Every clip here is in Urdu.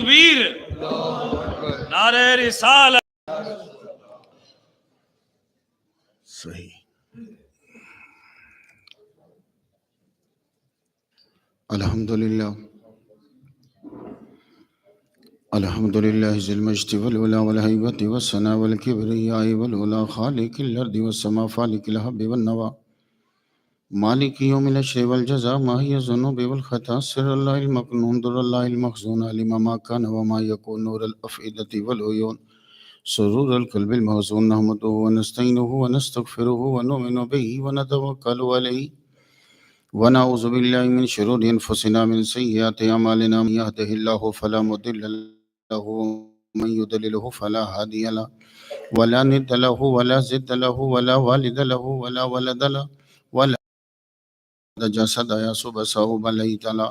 تکبیر، نعرہ رسالت. صحیح. الحمدللہ الحمدللہ ذی المجد والعلا والہیبۃ والثناء والکبریاء والعلا خالق الارض والسماء فالق الحب والنوى مالک یوم الحشر والجزاء ماہی الذنوب والخطا سر اللہ المکنون در اللہ المخزون علم ما کان وما یکون نور الافئدۃ والعیون سرور القلب المحزون نحمده ونستعینه ونستغفره ونؤمن به ونتوکل علیہ ونعوذ باللہ من شرور انفسنا من سیئات اعمالنا من يهده الله فلا مضل له ومن يضلل فلا هادي له ولا ند له ولا زد له ولا والد له ولا ولد له ولا جسد یسب صوب لیت لا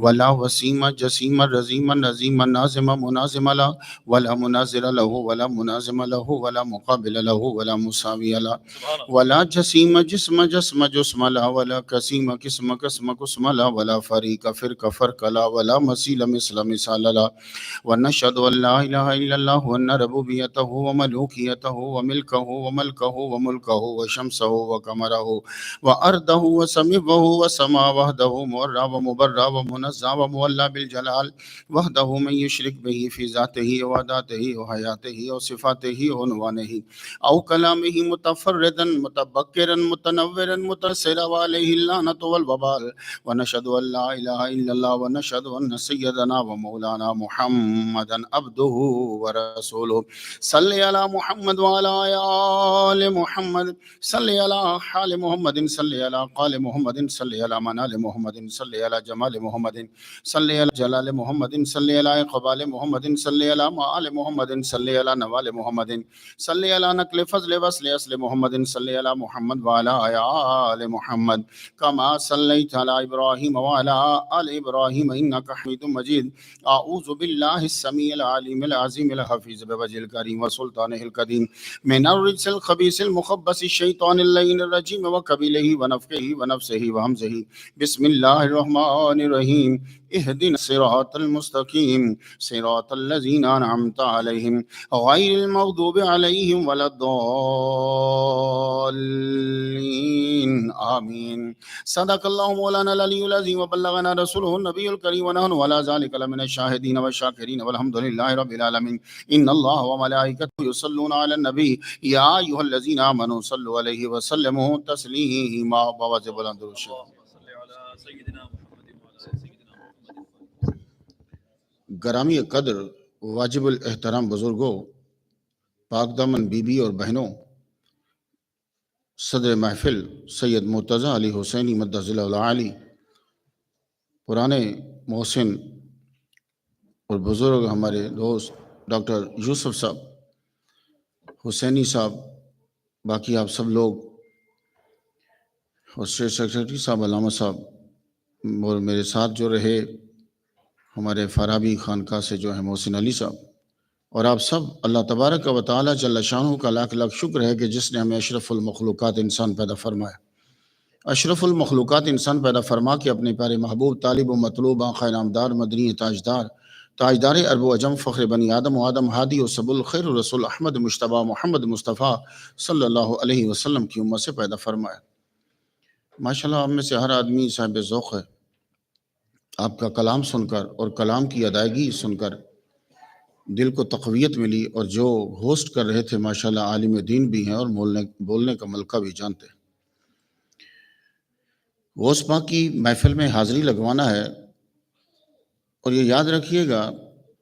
ولا وسیم جسیم رزیم نظیم نازم منازم لا ولا مناظر له ولا منازم له ولا مقابل له ولا مساوی لا ولا جسیم جسم جسم جسم لا ولا قسیم قسم قسم قسم لا ولا فریق فرق فرق لا ولا مثیل مثل مثال لا ونشهد ان لا الہ الا اللہ وان ربوبیتہ وملوکیتہ وملکہ وملکہ وشمسہ وقمرہ وارضہ وسمعہ وسما وحده مورا ومبرا ومنزا ومولى بالجلال وحده من يشرك به في ذاته وذاته وحياته وصفاته وعنوانه او كلامه متفردا متبكرا متنورا متسرا عليه اللعنة والوبال ونشهد ان لا اله الا الله ونشهد ان سيدنا ومولانا محمدا عبده ورسوله صل على محمد وعلى آل محمد صل على حال محمد صل على قال محمد صلی علی منال محمد صلی علی جمال محمد صلی علی جلال محمد صلی علی اقبال محمد صلی علی معال محمد صلی علی نوال محمد صلی علی نقل فضل وصل اصل محمد صلی علی محمد وعلی آل محمد کما صلیت علی ابراہیم وعلی آل ابراہیم انک حمید مجید. اعوذ باللہ السمیع العلیم العظیم الحفیظ بوجہ الکریم وسلطانہ القدیم من الرجس الخبیث المخبث الشیطان اللعین الرجیم وقبیلہ ونفخہ ونفسہ وہمزہ. بسم اللہ الرحمن الرحیم. اہدنا الصراط المستقیم صراط الذین انعمت علیہم غیر المغضوب علیہم ولا الضالین آمین. صدق اللہ مولانا العلی العظیم وبلغنا رسولہ النبی الکریم ونحن علی ذلک لمن الشاہدین والشاکرین والحمد للہ رب العالمین. ان اللہ وملائکتہ یصلون علی النبی یا ایھا الذین آمنوا صلوا علیہ وسلموا تسلیما. باواز بلند درود شریف. گرامی قدر واجب الاحترام بزرگوں، پاک دامن بیوی اور بہنوں، صدر محفل سید مرتضی علی حسینی مدہ ذلہ العالی، پرانے محسن اور بزرگ ہمارے دوست ڈاکٹر یوسف صاحب، حسینی صاحب، باقی آپ سب لوگ، اور اسٹیٹ سیکرٹری صاحب علامہ صاحب، اور میرے ساتھ جو رہے ہمارے فارابی خانقاہ سے جو ہے محسن علی صاحب، اور آپ سب، اللہ تبارک و تعالیٰ جل شانہ کا لاکھ لاکھ شکر ہے کہ جس نے ہمیں اشرف المخلوقات انسان پیدا فرمایا. اشرف المخلوقات انسان پیدا فرما کے اپنے پیارے محبوب طالب و مطلوب آقا نامدار مدنی تاجدار عرب و عجم فخر بنی آدم و آدم ہادی و سب الخیر رسول احمد مجتبیٰ محمد مصطفیٰ صلی اللہ علیہ وسلم کی امت سے پیدا فرمایا. ماشاءاللہ ہم میں سے ہر آدمی صاحب ذوق ہے. آپ کا کلام سن کر اور کلام کی ادائیگی سن کر دل کو تقویت ملی، اور جو ہوسٹ کر رہے تھے ماشاءاللہ عالم دین بھی ہیں اور بولنے کا ملکہ بھی جانتے ہیں. غوث پاک کی محفل میں حاضری لگوانا ہے، اور یہ یاد رکھیے گا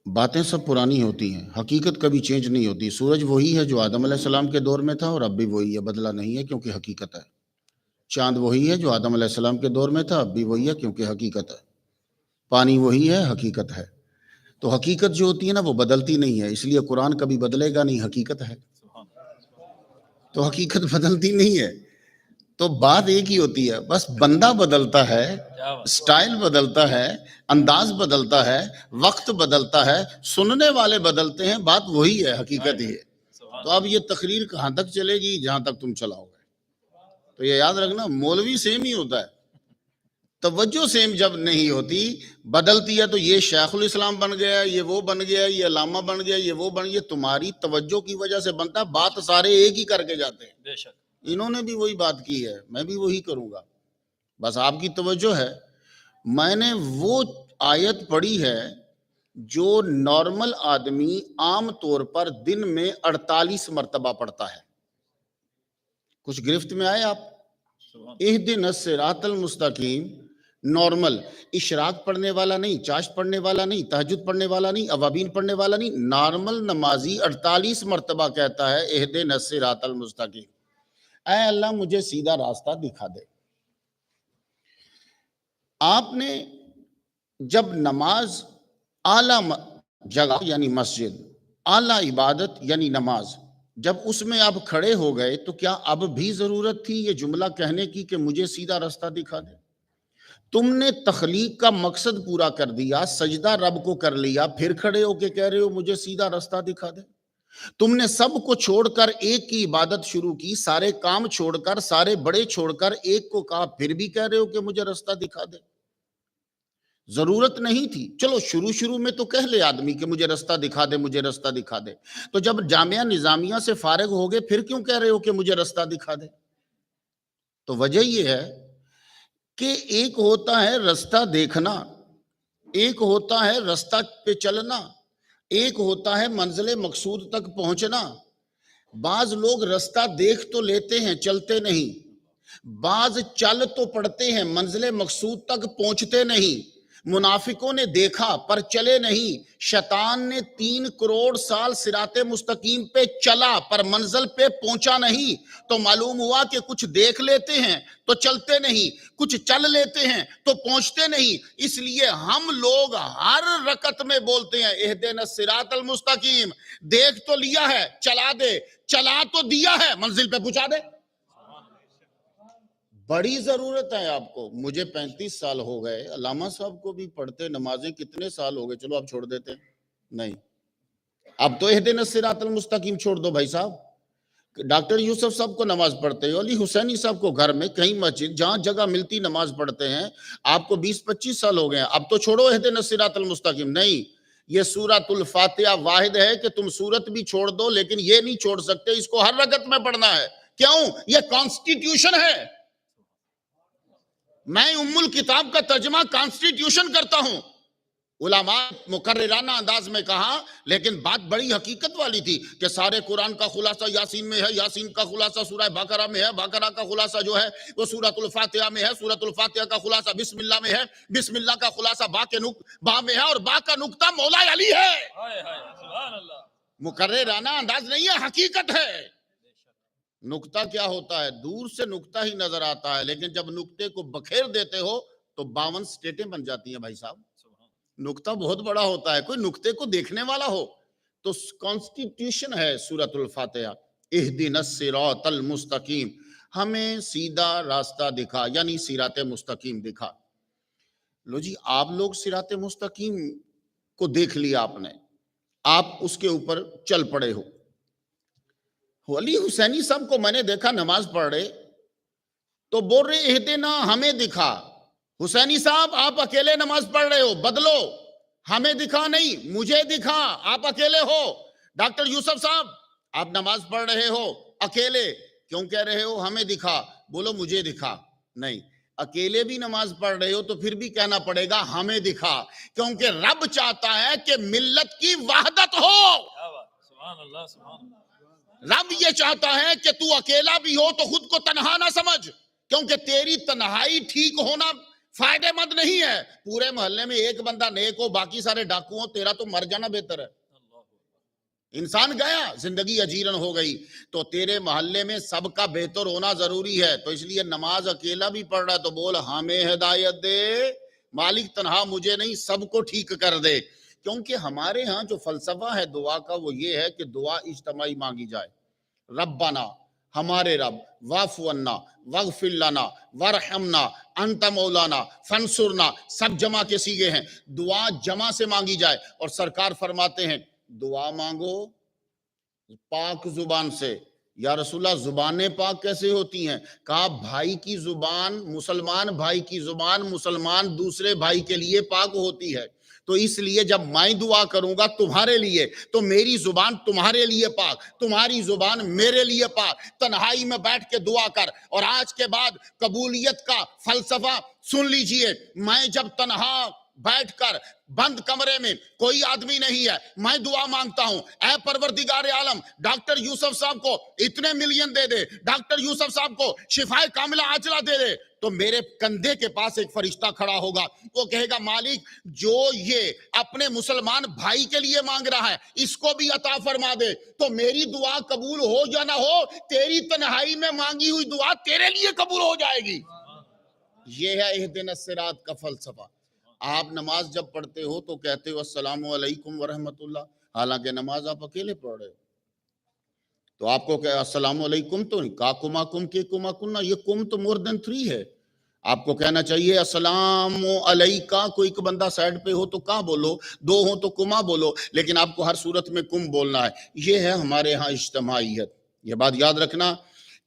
باتیں سب پرانی ہوتی ہیں، حقیقت کبھی چینج نہیں ہوتی. سورج وہی ہے جو آدم علیہ السلام کے دور میں تھا اور اب بھی وہی ہے، بدلہ نہیں ہے کیونکہ حقیقت ہے. چاند وہی ہے جو آدم علیہ السلام کے دور میں تھا، اب بھی وہی ہے کیونکہ حقیقت ہے. پانی وہی ہے، حقیقت ہے. تو حقیقت جو ہوتی ہے نا وہ بدلتی نہیں ہے، اس لیے قرآن کبھی بدلے گا نہیں، حقیقت ہے. تو حقیقت بدلتی نہیں ہے، تو بات ایک ہی ہوتی ہے، بس بندہ بدلتا ہے، سٹائل بدلتا ہے، انداز بدلتا ہے، وقت بدلتا ہے، سننے والے بدلتے ہیں، بات وہی ہے، حقیقت ہی ہے. تو اب یہ تقریر کہاں تک چلے گی؟ جہاں تک تم چلاؤ گے. تو یہ یاد رکھنا، مولوی سیم ہی ہوتا ہے، توجہ سیم جب نہیں ہوتی، بدلتی ہے تو یہ شیخ الاسلام بن گیا، یہ وہ بن گیا، یہ علامہ بن گیا، یہ وہ بن گیا، تمہاری توجہ کی وجہ سے بنتا، بات سارے ایک ہی کر کے جاتے ہیں۔ بے شک انہوں نے بھی وہی بات کی ہے، میں بھی وہی کروں گا، بس آپ کی توجہ ہے۔ میں نے وہ آیت پڑھی ہے جو نارمل آدمی عام طور پر دن میں 48 مرتبہ پڑھتا ہے۔ کچھ گرفت میں آئے آپ؟ اہدنا الصراط المستقیم نارمل، اشراق پڑھنے والا نہیں، چاشت پڑھنے والا نہیں، تہجد پڑھنے والا نہیں، اوابین پڑھنے والا نہیں، نارمل نمازی 48 مرتبہ کہتا ہے اہدنا الصراط المستقیم، اے اللہ مجھے سیدھا راستہ دکھا دے۔ آپ نے جب نماز اعلیٰ جگہ یعنی مسجد، اعلیٰ عبادت یعنی نماز، جب اس میں آپ کھڑے ہو گئے تو کیا اب بھی ضرورت تھی یہ جملہ کہنے کی کہ مجھے سیدھا راستہ دکھا دے؟ تم نے تخلیق کا مقصد پورا کر دیا، سجدہ رب کو کر لیا، پھر کھڑے ہو کے کہہ رہے ہو مجھے سیدھا راستہ دکھا دے۔ تم نے سب کو چھوڑ کر ایک کی عبادت شروع کی، سارے کام چھوڑ کر، سارے بڑے چھوڑ کر ایک کو کہا، پھر بھی کہہ رہے ہو کہ مجھے راستہ دکھا دے۔ ضرورت نہیں تھی، چلو شروع میں تو کہہ لے آدمی کہ مجھے راستہ دکھا دے، مجھے راستہ دکھا دے، تو جب جامعہ نظامیہ سے فارغ ہو گئے پھر کیوں کہہ رہے ہو کہ مجھے راستہ دکھا دے؟ تو وجہ یہ ہے کہ ایک ہوتا ہے راستہ دیکھنا، ایک ہوتا ہے راستہ پہ چلنا، ایک ہوتا ہے منزل مقصود تک پہنچنا۔ بعض لوگ راستہ دیکھ تو لیتے ہیں، چلتے نہیں، بعض چل تو پڑتے ہیں، منزل مقصود تک پہنچتے نہیں۔ منافقوں نے دیکھا پر چلے نہیں، شیطان نے 3 کروڑ سال صراط مستقیم پہ چلا پر منزل پہ پہنچا نہیں۔ تو معلوم ہوا کہ کچھ دیکھ لیتے ہیں تو چلتے نہیں، کچھ چل لیتے ہیں تو پہنچتے نہیں۔ اس لیے ہم لوگ ہر رکعت میں بولتے ہیں اہدنا الصراط المستقیم، دیکھ تو لیا ہے، چلا دے، چلا تو دیا ہے، منزل پہ پہنچا دے۔ بڑی ضرورت ہے آپ کو۔ مجھے 35 سال ہو گئے، علامہ صاحب کو بھی پڑھتے نمازیں کتنے سال ہو گئے، چلو آپ چھوڑ دیتے نہیں، اب تو اہدنا الصراط المستقیم چھوڑ دو بھائی صاحب۔ ڈاکٹر یوسف صاحب کو نماز پڑھتے ہو، علی حسینی صاحب کو گھر میں کہیں مسجد جہاں جگہ ملتی نماز پڑھتے ہیں، آپ کو 20-25 سال ہو گئے ہیں، اب تو چھوڑو اہدنا الصراط المستقیم۔ نہیں، یہ سورۃ الفاتحہ واحد ہے کہ تم سورت بھی چھوڑ دو لیکن یہ نہیں چھوڑ سکتے، اس کو ہر رکعت میں پڑھنا ہے۔ کیوں؟ یہ کانسٹیٹیوشن ہے۔ میں ام الکتاب کا ترجمہ کانسٹیٹیوشن کرتا ہوں۔ علماء مقررانہ انداز میں کہا، لیکن بات بڑی حقیقت والی تھی کہ سارے قرآن کا خلاصہ یاسین میں ہے، یاسین کا خلاصہ سورہ بقرہ میں ہے، بقرہ کا خلاصہ جو ہے وہ سورۃ الفاتحہ میں ہے، سورۃ الفاتحہ کا خلاصہ بسم اللہ میں ہے، بسم اللہ کا خلاصہ با میں ہے، اور با کا نقطہ مولا علی ہے۔ سبحان اللہ۔ مقررانہ انداز نہیں ہے، حقیقت ہے۔ نقطہ کیا ہوتا ہے؟ دور سے نقطہ ہی نظر آتا ہے، لیکن جب نقطے کو بکھیر دیتے ہو تو 52 سٹیٹیں بن جاتی ہیں بھائی صاحب۔ نقطہ بہت بڑا ہوتا ہے، کوئی نقطے کو دیکھنے والا ہو تو کانسٹیٹیوشن ہے سورۃ الفاتحہ۔ اہدنا الصراط المستقیم، ہمیں سیدھا راستہ دکھا، یعنی صراط مستقیم دکھا۔ لو جی، آپ لوگ صراط مستقیم کو دیکھ لیا آپ نے، آپ اس کے اوپر چل پڑے ہو۔ علی حسینی صاحب کو میں نے دیکھا نماز پڑھ رہے تو بول رہے اہدنا، ہمیں دکھا۔ حسینی صاحب آپ اکیلے نماز پڑھ رہے ہو، بدلو، ہمیں دکھا نہیں، مجھے دکھا، آپ اکیلے ہو۔ ڈاکٹر یوسف صاحب آپ نماز پڑھ رہے ہو اکیلے، کیوں کہہ رہے ہو ہمیں دکھا؟ بولو مجھے دکھا۔ نہیں، اکیلے بھی نماز پڑھ رہے ہو تو پھر بھی کہنا پڑے گا ہمیں دکھا، کیونکہ رب چاہتا ہے کہ ملت کی وحدت ہو۔ سبحان اللہ، سبحان اللہ۔ رب یہ چاہتا ہے کہ تو اکیلا بھی ہو تو خود کو تنہا نہ سمجھ، کیونکہ تیری تنہائی ٹھیک ہونا فائدہ مند نہیں ہے۔ پورے محلے میں ایک بندہ نیک ہو، باقی سارے ڈاکو ہوں، تیرا تو مر جانا بہتر ہے۔ انسان گیا، زندگی اجیرن ہو گئی، تو تیرے محلے میں سب کا بہتر ہونا ضروری ہے۔ تو اس لیے نماز اکیلا بھی پڑھ رہا ہے تو بول ہمیں ہدایت دے مالک، تنہا مجھے نہیں، سب کو ٹھیک کر دے۔ کیونکہ ہمارے ہاں جو فلسفہ ہے دعا کا وہ یہ ہے کہ دعا اجتماعی مانگی جائے۔ ربنا، ہمارے رب، واعف عنا، واغفر لنا، وارحمنا، انت مولانا فانصرنا، سب جمع کے سیغے ہیں، دعا جمع سے مانگی جائے۔ اور سرکار فرماتے ہیں دعا مانگو پاک زبان سے، یا رسول اللہ زبانیں پاک کیسے ہوتی ہیں؟ کہا بھائی کی زبان، مسلمان بھائی کی زبان مسلمان دوسرے بھائی کے لیے پاک ہوتی ہے، تو اس لیے جب میں دعا کروں گا تمہارے لیے تو میری زبان تمہارے لیے پاک، تمہاری زبان میرے لیے پاک۔ تنہائی میں بیٹھ کے دعا کر۔ اور آج کے بعد قبولیت کا فلسفہ سن لیجئے، میں جب تنہا بیٹھ کر بند کمرے میں، کوئی آدمی نہیں ہے، میں دعا مانگتا ہوں، اے پروردگار عالم ڈاکٹر یوسف صاحب کو اتنے ملین دے دے، ڈاکٹر یوسف صاحب کو شفائے کاملہ عاجلہ دے دے، تو میرے کندھے کے پاس ایک فرشتہ کھڑا ہوگا، وہ کہے گا مالک جو یہ اپنے مسلمان بھائی کے لیے مانگ رہا ہے اس کو بھی عطا فرما دے۔ تو میری دعا قبول ہو یا نہ ہو، تیری تنہائی میں مانگی ہوئی دعا تیرے لیے قبول ہو جائے گی۔ یہ ہے اہدنا الصراط کا فلسفہ۔ آپ نماز جب پڑھتے ہو تو کہتے ہو السلام علیکم ورحمت اللہ، حالانکہ نماز آپ اکیلے پڑھ رہے ہو، تو آپ کو کہ السلام علیکم تو نہیں کہا، کما کم کے کما کنہ، یہ کم تو مور دین 3 ہے، آپ کو کہنا چاہیے السلام علیکہ، کوئی ایک بندہ سائڈ پہ ہو تو کہاں بولو، 2 ہو تو کما بولو، لیکن آپ کو ہر صورت میں کم بولنا ہے۔ یہ ہے ہمارے ہاں اجتماعیت۔ یہ بات یاد رکھنا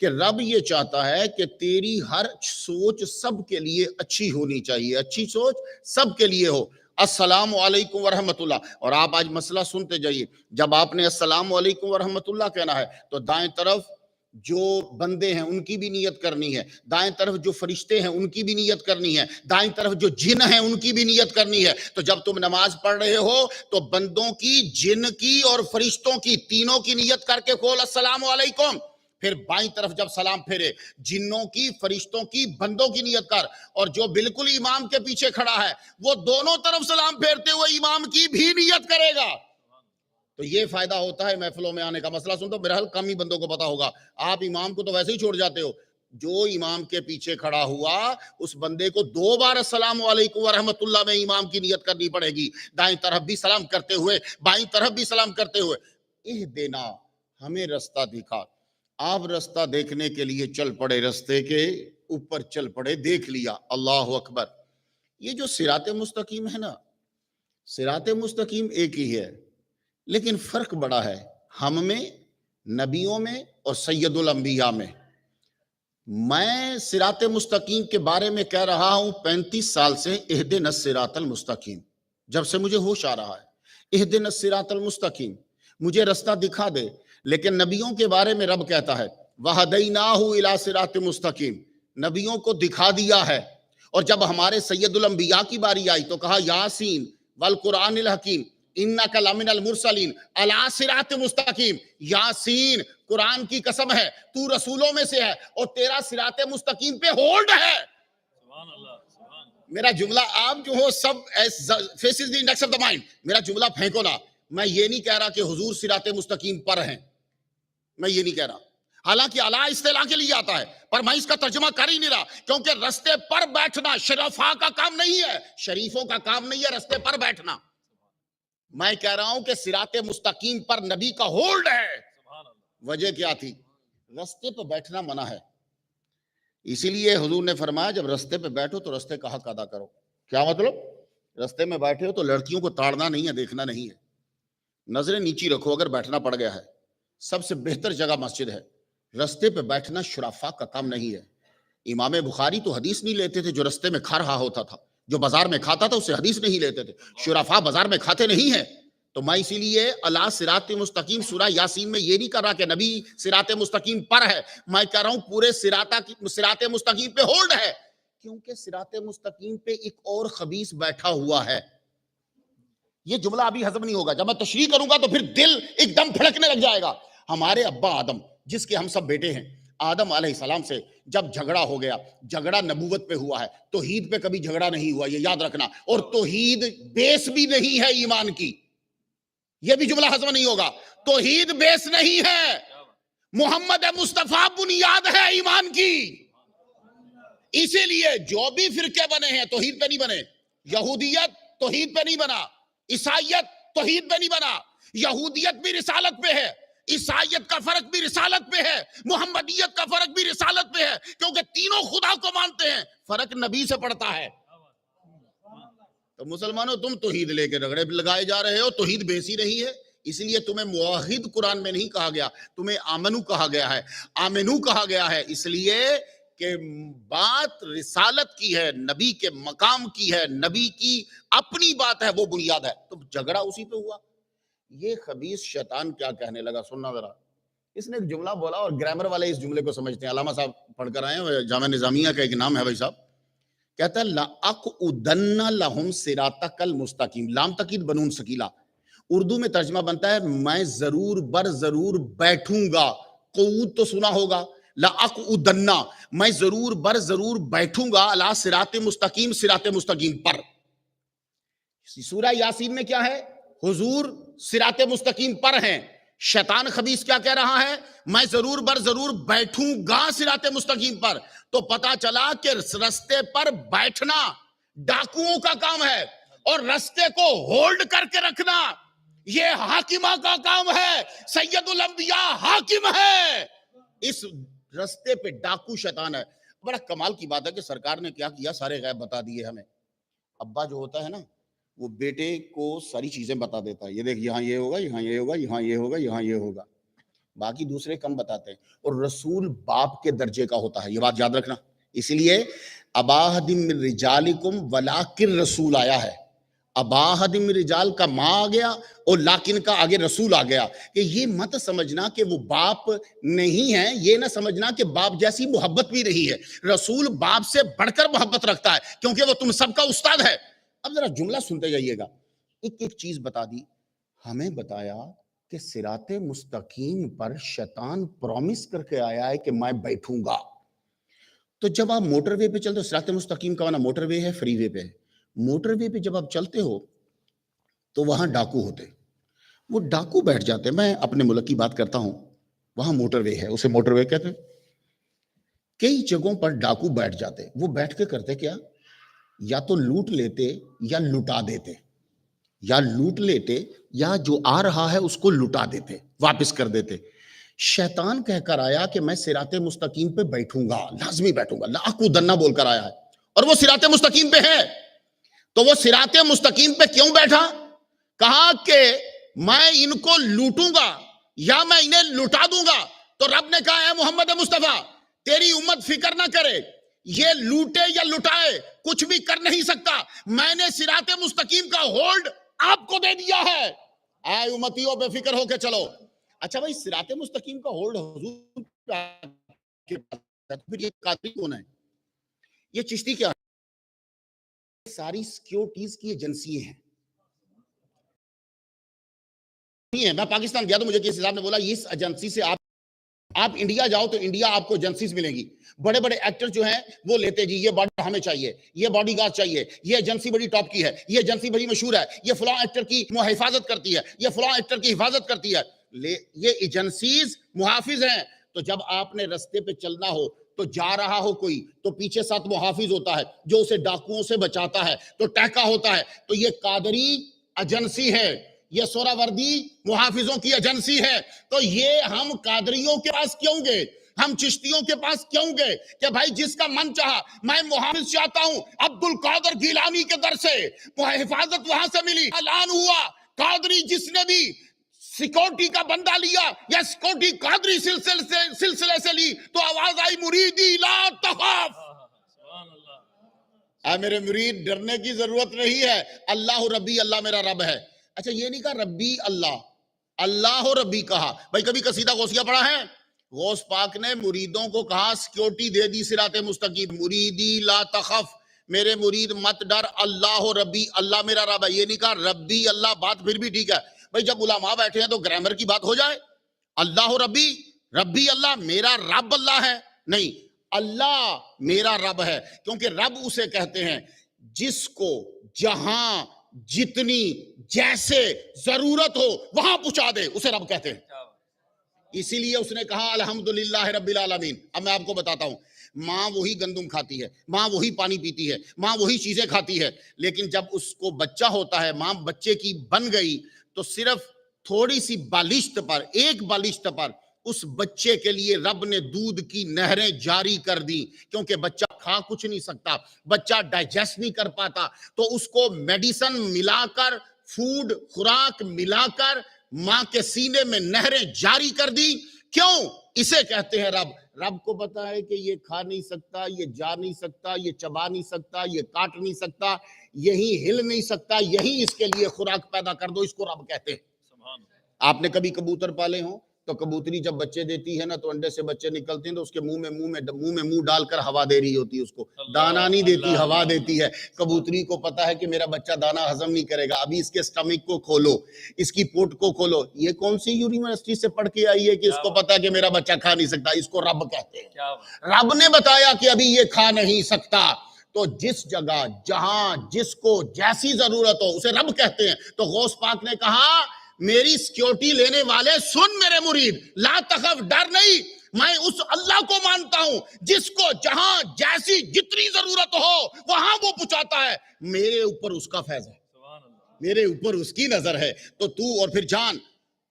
کہ رب یہ چاہتا ہے کہ تیری ہر سوچ سب کے لیے اچھی ہونی چاہیے، اچھی سوچ سب کے لیے ہو۔ السلام علیکم ورحمت اللہ، اور آپ آج مسئلہ سنتے جائیے، جب آپ نے السلام علیکم ورحمت اللہ کہنا ہے تو دائیں طرف جو بندے ہیں ان کی بھی نیت کرنی ہے، دائیں طرف جو فرشتے ہیں ان کی بھی نیت کرنی ہے، دائیں طرف جو جن ہیں ان کی بھی نیت کرنی ہے۔ تو جب تم نماز پڑھ رہے ہو تو بندوں کی، جن کی اور فرشتوں کی، تینوں کی نیت کر کے کھول السلام علیکم۔ پھر بائیں طرف جب سلام پھیرے، جنوں کی، فرشتوں کی، بندوں کی نیت کر، اور جو بالکل امام کے پیچھے کھڑا ہے وہ دونوں طرف سلام پھیرتے ہوئے امام کی بھی نیت کرے گا۔ تو یہ فائدہ ہوتا ہے محفلوں میں آنے کا۔ مسئلہ سن تو بہرحال کم ہی بندوں کو پتا ہوگا، آپ امام کو تو ویسے ہی چھوڑ جاتے ہو، جو امام کے پیچھے کھڑا ہوا اس بندے کو 2 بار السلام علیکم ورحمت اللہ میں امام کی نیت کرنی پڑے گی، دائیں طرف بھی سلام کرتے ہوئے، بائیں طرف بھی سلام کرتے ہوئے۔ اہدنا، ہمیں رستہ دکھا۔ آپ رستہ دیکھنے کے لیے چل پڑے، رستے کے اوپر چل پڑے، دیکھ لیا، اللہ اکبر۔ یہ جو صراط مستقیم ہے نا، صراط مستقیم ایک ہی ہے، لیکن فرق بڑا ہے ہم میں، نبیوں میں اور سید الانبیاء میں۔ میں صراط مستقیم کے بارے میں کہہ رہا ہوں 35 سال سے، اہدنا الصراط المستقیم، جب سے مجھے ہوش آ رہا ہے، اہدنا الصراط المستقیم، مجھے رستہ دکھا دے۔ لیکن نبیوں کے بارے میں رب کہتا ہے وَهَدَيْنَاهُ إِلَىٰ صِرَاطٍ مُسْتَقِيمٍ، نبیوں کو دکھا دیا ہے۔ اور جب ہمارے سید الانبیاء کی باری آئی تو کہا یاسین والقرآن الحکیم انک لمن المرسلین علی صراط مستقیم۔ یاسین، قرآن کی قسم ہے تو رسولوں میں سے ہے اور تیرا صراط مستقیم پہ ہولڈ ہے۔ سبحان اللہ، سبحان اللہ۔ میرا جملہ آپ جو ہو سب faces the index of the mind, میرا جملہ پھینکو نا۔ میں یہ نہیں کہہ رہا کہ حضور صراط مستقیم پر ہیں، میں یہ نہیں کہہ رہا، حالانکہ اعلیٰ اصطلاح کے لیے آتا ہے، پر میں اس کا ترجمہ کر ہی نہیں رہا، کیونکہ رستے پر بیٹھنا شرفاء کا کام نہیں ہے، شریفوں کا کام نہیں ہے رستے پر بیٹھنا۔ میں کہہ رہا ہوں کہ صراط مستقیم پر نبی کا ہولڈ ہے۔ سبحان اللہ۔ وجہ کیا تھی؟ رستے پہ بیٹھنا منع ہے، اسی لیے حضور نے فرمایا جب رستے پہ بیٹھو تو رستے کا حق ادا کرو۔ کیا مطلب؟ رستے میں بیٹھے ہو تو لڑکیوں کو تاڑنا نہیں ہے، دیکھنا نہیں ہے، نظریں نیچی رکھو اگر بیٹھنا پڑ گیا ہے۔ سب سے بہتر جگہ مسجد ہے، رستے پہ بیٹھنا شرفاء کا کام نہیں ہے۔ امام بخاری تو حدیث نہیں لیتے تھے جو رستے میں کھا رہا ہوتا تھا، جو بازار میں کھاتا تھا اسے حدیث نہیں لیتے تھے، شرفاء بازار میں کھاتے نہیں ہیں۔ تو میں اسی لیے اللہ صراط مستقیم سورہ یاسین میں یہ نہیں کر رہا کہ نبی صراط مستقیم پر ہے، میں کہہ رہا ہوں پورے صراط مستقیم پہ ہولڈ ہے، کیونکہ صراط مستقیم پہ ایک اور خبیث بیٹھا ہوا ہے۔ یہ جملہ ابھی ہضم نہیں ہوگا، جب میں تشریح کروں گا تو پھر دل ایک دم پھڑکنے لگ جائے گا۔ ہمارے ابا آدم، جس کے ہم سب بیٹے ہیں، آدم علیہ السلام سے جب جھگڑا ہو گیا، جھگڑا نبوت پہ ہوا ہے، توحید پہ کبھی جھگڑا نہیں ہوا، یہ یاد رکھنا۔ اور توحید بیس بھی نہیں ہے ایمان کی، یہ بھی جملہ ہضم نہیں ہوگا۔ توحید بیس نہیں ہے، محمد مصطفیٰ بنیاد ہے ایمان کی۔ اسی لیے جو بھی فرقے بنے ہیں توحید پہ نہیں بنے، یہودیت توحید پہ نہیں بنا، عیسائیت توحید پہ نہیں بنا، یہودیت بھی رسالت پہ ہے، عیسائیت کا فرق بھی رسالت پہ ہے، محمدیت کا فرق بھی رسالت پہ ہے، کیونکہ تینوں خدا کو مانتے ہیں، فرق نبی سے پڑتا ہے۔ تو مسلمانوں تم توحید لے کے رگڑے لگائے جا رہے ہو، توحید بیسی نہیں ہے، اس لیے تمہیں موحد قرآن میں نہیں کہا گیا، تمہیں آمنو کہا گیا ہے. آمنو کہا گیا ہے اس لیے کہ بات رسالت کی ہے، نبی کے مقام کی ہے، نبی کی اپنی بات ہے، وہ بنیاد ہے. تو جھگڑا اسی پہ ہوا. یہ خبیث شیطان کیا کہنے لگا، سننا ذرا. اس نے ایک جملہ بولا اور گرامر والے اس جملے کو سمجھتے ہیں. علامہ صاحب پڑھ کر آئے ہیں، جامعہ نظامیہ کا ایک نام ہے بھائی صاحب. کہتا ہے لَأَقْعُدَنَّ لَهُمْ صِرَاطَكَ الْمُسْتَقِيمَ، لام تقید بنون سکیلا. اردو میں ترجمہ بنتا ہے میں ضرور بر ضرور بیٹھوں گا. قعود تو سنا ہوگا. لَأَقْعُدَنَّ میں ضرور بر ضرور بیٹھوں گا علی صراط مستقیم، صراط مستقیم پر. سورہ یاسین میں کیا ہے؟ حضور صراط مستقیم پر ہیں. شیطان خبیث کیا کہہ رہا ہے؟ میں ضرور بر ضرور بیٹھوں گا صراط مستقیم پر. تو پتا چلا کہ رستے پر بیٹھنا ڈاکوؤں کا کام ہے اور رستے کو ہولڈ کر کے رکھنا یہ حاکمہ کا کام ہے. سید الانبیاء حاکم ہے. اس رستے پہ ڈاکو شیطان ہے. بڑا کمال کی بات ہے کہ سرکار نے کیا کیا، سارے غیب بتا دیے ہمیں. ابا جو ہوتا ہے نا وہ بیٹے کو ساری چیزیں بتا دیتا ہے، یہ دیکھ یہاں یہ ہوگا، یہاں یہ ہوگا، یہاں یہ ہوگا، یہاں یہ ہوگا. باقی دوسرے کم بتاتے ہیں. اور رسول باپ کے درجے کا ہوتا ہے، یہ بات یاد رکھنا. اسی لیے اباحد من رجالکم ولکن رسول آیا ہے. اباحد من رجال کا ماں آ گیا اور لاکن کا آگے رسول آ گیا. کہ یہ مت سمجھنا کہ وہ باپ نہیں ہے، یہ نہ سمجھنا کہ باپ جیسی محبت بھی نہیں ہے. رسول باپ سے بڑھ کر محبت رکھتا ہے کیونکہ وہ تم سب کا استاد ہے. اب ذرا جملہ سنتے جائیے گا. ایک ایک چیز بتا دی. ہمیں بتایا کہ صراط مستقیم پر شیطان پرومس کر کے آیا ہے کہ میں بیٹھوں گا. تو جب آپ موٹر وے پہ چلتے ہو، صراط مستقیم کا معنی موٹر وے ہے، فری وے پہ ہے. موٹر وے پہ جب آپ چلتے ہو تو وہاں ڈاکو ہوتے، وہ ڈاکو بیٹھ جاتے. میں اپنے ملک کی بات کرتا ہوں، وہاں موٹر وے ہے، اسے موٹر وے کہتے ہیں. کئی جگہوں پر ڈاکو بیٹھ جاتے. وہ بیٹھ کے کرتے کیا؟ یا تو لوٹ لیتے یا لٹا دیتے، یا لوٹ لیتے یا جو آ رہا ہے اس کو لٹا دیتے، واپس کر دیتے. شیطان کہہ کر آیا کہ میں صراط مستقیم پہ بیٹھوں گا، لازمی بیٹھوں گا. لَأَقْعُدَنَّ بول کر آیا ہے اور وہ صراط مستقیم پہ ہے. تو وہ صراط مستقیم پہ کیوں بیٹھا؟ کہا کہ میں ان کو لوٹوں گا یا میں انہیں لٹا دوں گا. تو رب نے کہا اے محمد مصطفیٰ تیری امت فکر نہ کرے، یہ لوٹے یا لٹائے کچھ بھی کر نہیں سکتا. میں نے صراط مستقیم کا ہولڈ آپ کو دے دیا ہے. اے امتیوں بے فکر ہو کے چلو. اچھا بھائی صراط مستقیم کا ہولڈ حضور کے پاس ہے، تو پھر یہ قادری کون ہے؟ یہ چشتی کیا ہے؟ ساری سیکیورٹیز کی ایجنسی ہیں. میں پاکستان گیا تو مجھے کسی صاحب نے بولا اس ایجنسی سے آپ انڈیا جاؤ تو انڈیا آپ کو ایجنسیز ملیں گی. بڑے بڑے ایکٹر جو ہیں وہ لیتے جی یہ باڈی ہمیں چاہیے، یہ باڈی گارڈ چاہیے، یہ ایجنسی بڑی ٹاپ کی ہے، یہ ایجنسی بڑی مشہور ہے، یہ فلاں ایکٹر کی حفاظت کرتی ہے، یہ فلاں ایکٹر کی حفاظت کرتی ہے. یہ ایجنسیز محافظ ہیں. تو جب آپ نے رستے پہ چلنا ہو تو جا رہا ہو کوئی تو پیچھے ساتھ محافظ ہوتا ہے جو اسے ڈاکوؤں سے بچاتا ہے، تو ٹیکا ہوتا ہے. تو یہ قادری ایجنسی ہے، یہ سورہ وردی محافظوں کی ایجنسی ہے. تو یہ ہم قادریوں کے پاس کیوں گئے، ہم چشتیوں کے پاس کیوں گئے کہ بھائی جس کا من چاہا میں محافظ چاہتا ہوں عبد القادر گیلانی کے در سے حفاظت وہاں سے ملی. اعلان ہوا قادری جس نے بھی سیکورٹی کا بندہ لیا یا سیکورٹی قادری سلسلے سے لی تو آواز آئی مریدی لا تخاف. سبحان اللہ. اے میرے مرید ڈرنے کی ضرورت نہیں ہے. اللہ ربی، اللہ میرا رب ہے. اچھا یہ نہیں کہا ربی اللہ، اللہ ربی کہا. بھائی کبھی قصیدہ غوثیہ پڑھا ہے؟ غوث پاک نے مریدوں کو کہا سیکیورٹی دے دی صراط مستقیم، مریدی لا تخف، میرے مرید مت ڈر، اللہ ربی، اللہ میرا رب ہے. یہ نہیں کہا ربی اللہ، بات پھر بھی ٹھیک ہے. بھائی جب علماء بیٹھے ہیں تو گرامر کی بات ہو جائے. اللہ ربی، ربی اللہ، میرا رب اللہ ہے. نہیں، اللہ میرا رب ہے، کیونکہ رب اسے کہتے ہیں جس کو جہاں جتنی جیسے ضرورت ہو وہاں پہنچا دے، اسے رب کہتے ہیں. اسی لیے اس نے کہا الحمدللہ رب العالمین. اب میں آپ کو بتاتا ہوں، ماں وہی گندم کھاتی ہے، ماں وہی پانی پیتی ہے، ماں وہی چیزیں کھاتی ہے، لیکن جب اس کو بچہ ہوتا ہے، ماں بچے کی بن گئی تو صرف تھوڑی سی بالشت پر، ایک بالشت پر اس بچے کے لیے رب نے دودھ کی نہریں جاری کر دی. کیونکہ بچہ کھا کچھ نہیں سکتا، بچہ ڈائجسٹ نہیں کر پاتا، تو اس کو میڈیسن ملا کر، فوڈ خوراک ملا کر ماں کے سینے میں نہریں جاری کر دی. کیوں؟ اسے کہتے ہیں رب. رب کو پتا ہے کہ یہ کھا نہیں سکتا, یہ جا نہیں سکتا, یہ چبا نہیں سکتا, یہ کاٹ نہیں سکتا, یہی ہل نہیں سکتا, یہی اس کے لیے خوراک پیدا کر دو. اس کو رب کہتے ہیں. آپ نے کبھی کبوتر پالے ہوں تو کبوتری جب بچے دیتی ہے نا تو انڈے سے بچے نکلتے ہیں تو اس کے منہ ڈال کر ہوا دے رہی ہوتی ہے. اس کو دانا نہیں دیتی, ہوا دیتی ہے. کبوتری کو پتا ہے کہ میرا بچہ دانا ہضم نہیں کرے گا, ابھی اس کے سٹمک کو کھولو, اس کی پوٹ کو کھولو. یہ کون سی یونیورسٹی سے پڑھ کے آئی ہے کہ اس کو پتا ہے کہ میرا بچہ کھا نہیں سکتا؟ اس کو رب کہتے ہیں. رب نے بتایا کہ ابھی یہ کھا نہیں سکتا. تو جس جگہ جہاں جس کو جیسی ضرورت ہو اسے رب کہتے ہیں. تو غوث پاک نے کہا میری سیکیورٹی لینے والے سن میرے مرید, لا تخف, ڈر نہیں, میں اس اللہ کو مانتا ہوں جس کو جہاں جیسی جتنی ضرورت ہو وہاں وہ پہنچاتا ہے. میرے اوپر اس کا فیض ہے, میرے اوپر اس کی نظر ہے. تو اور پھر جان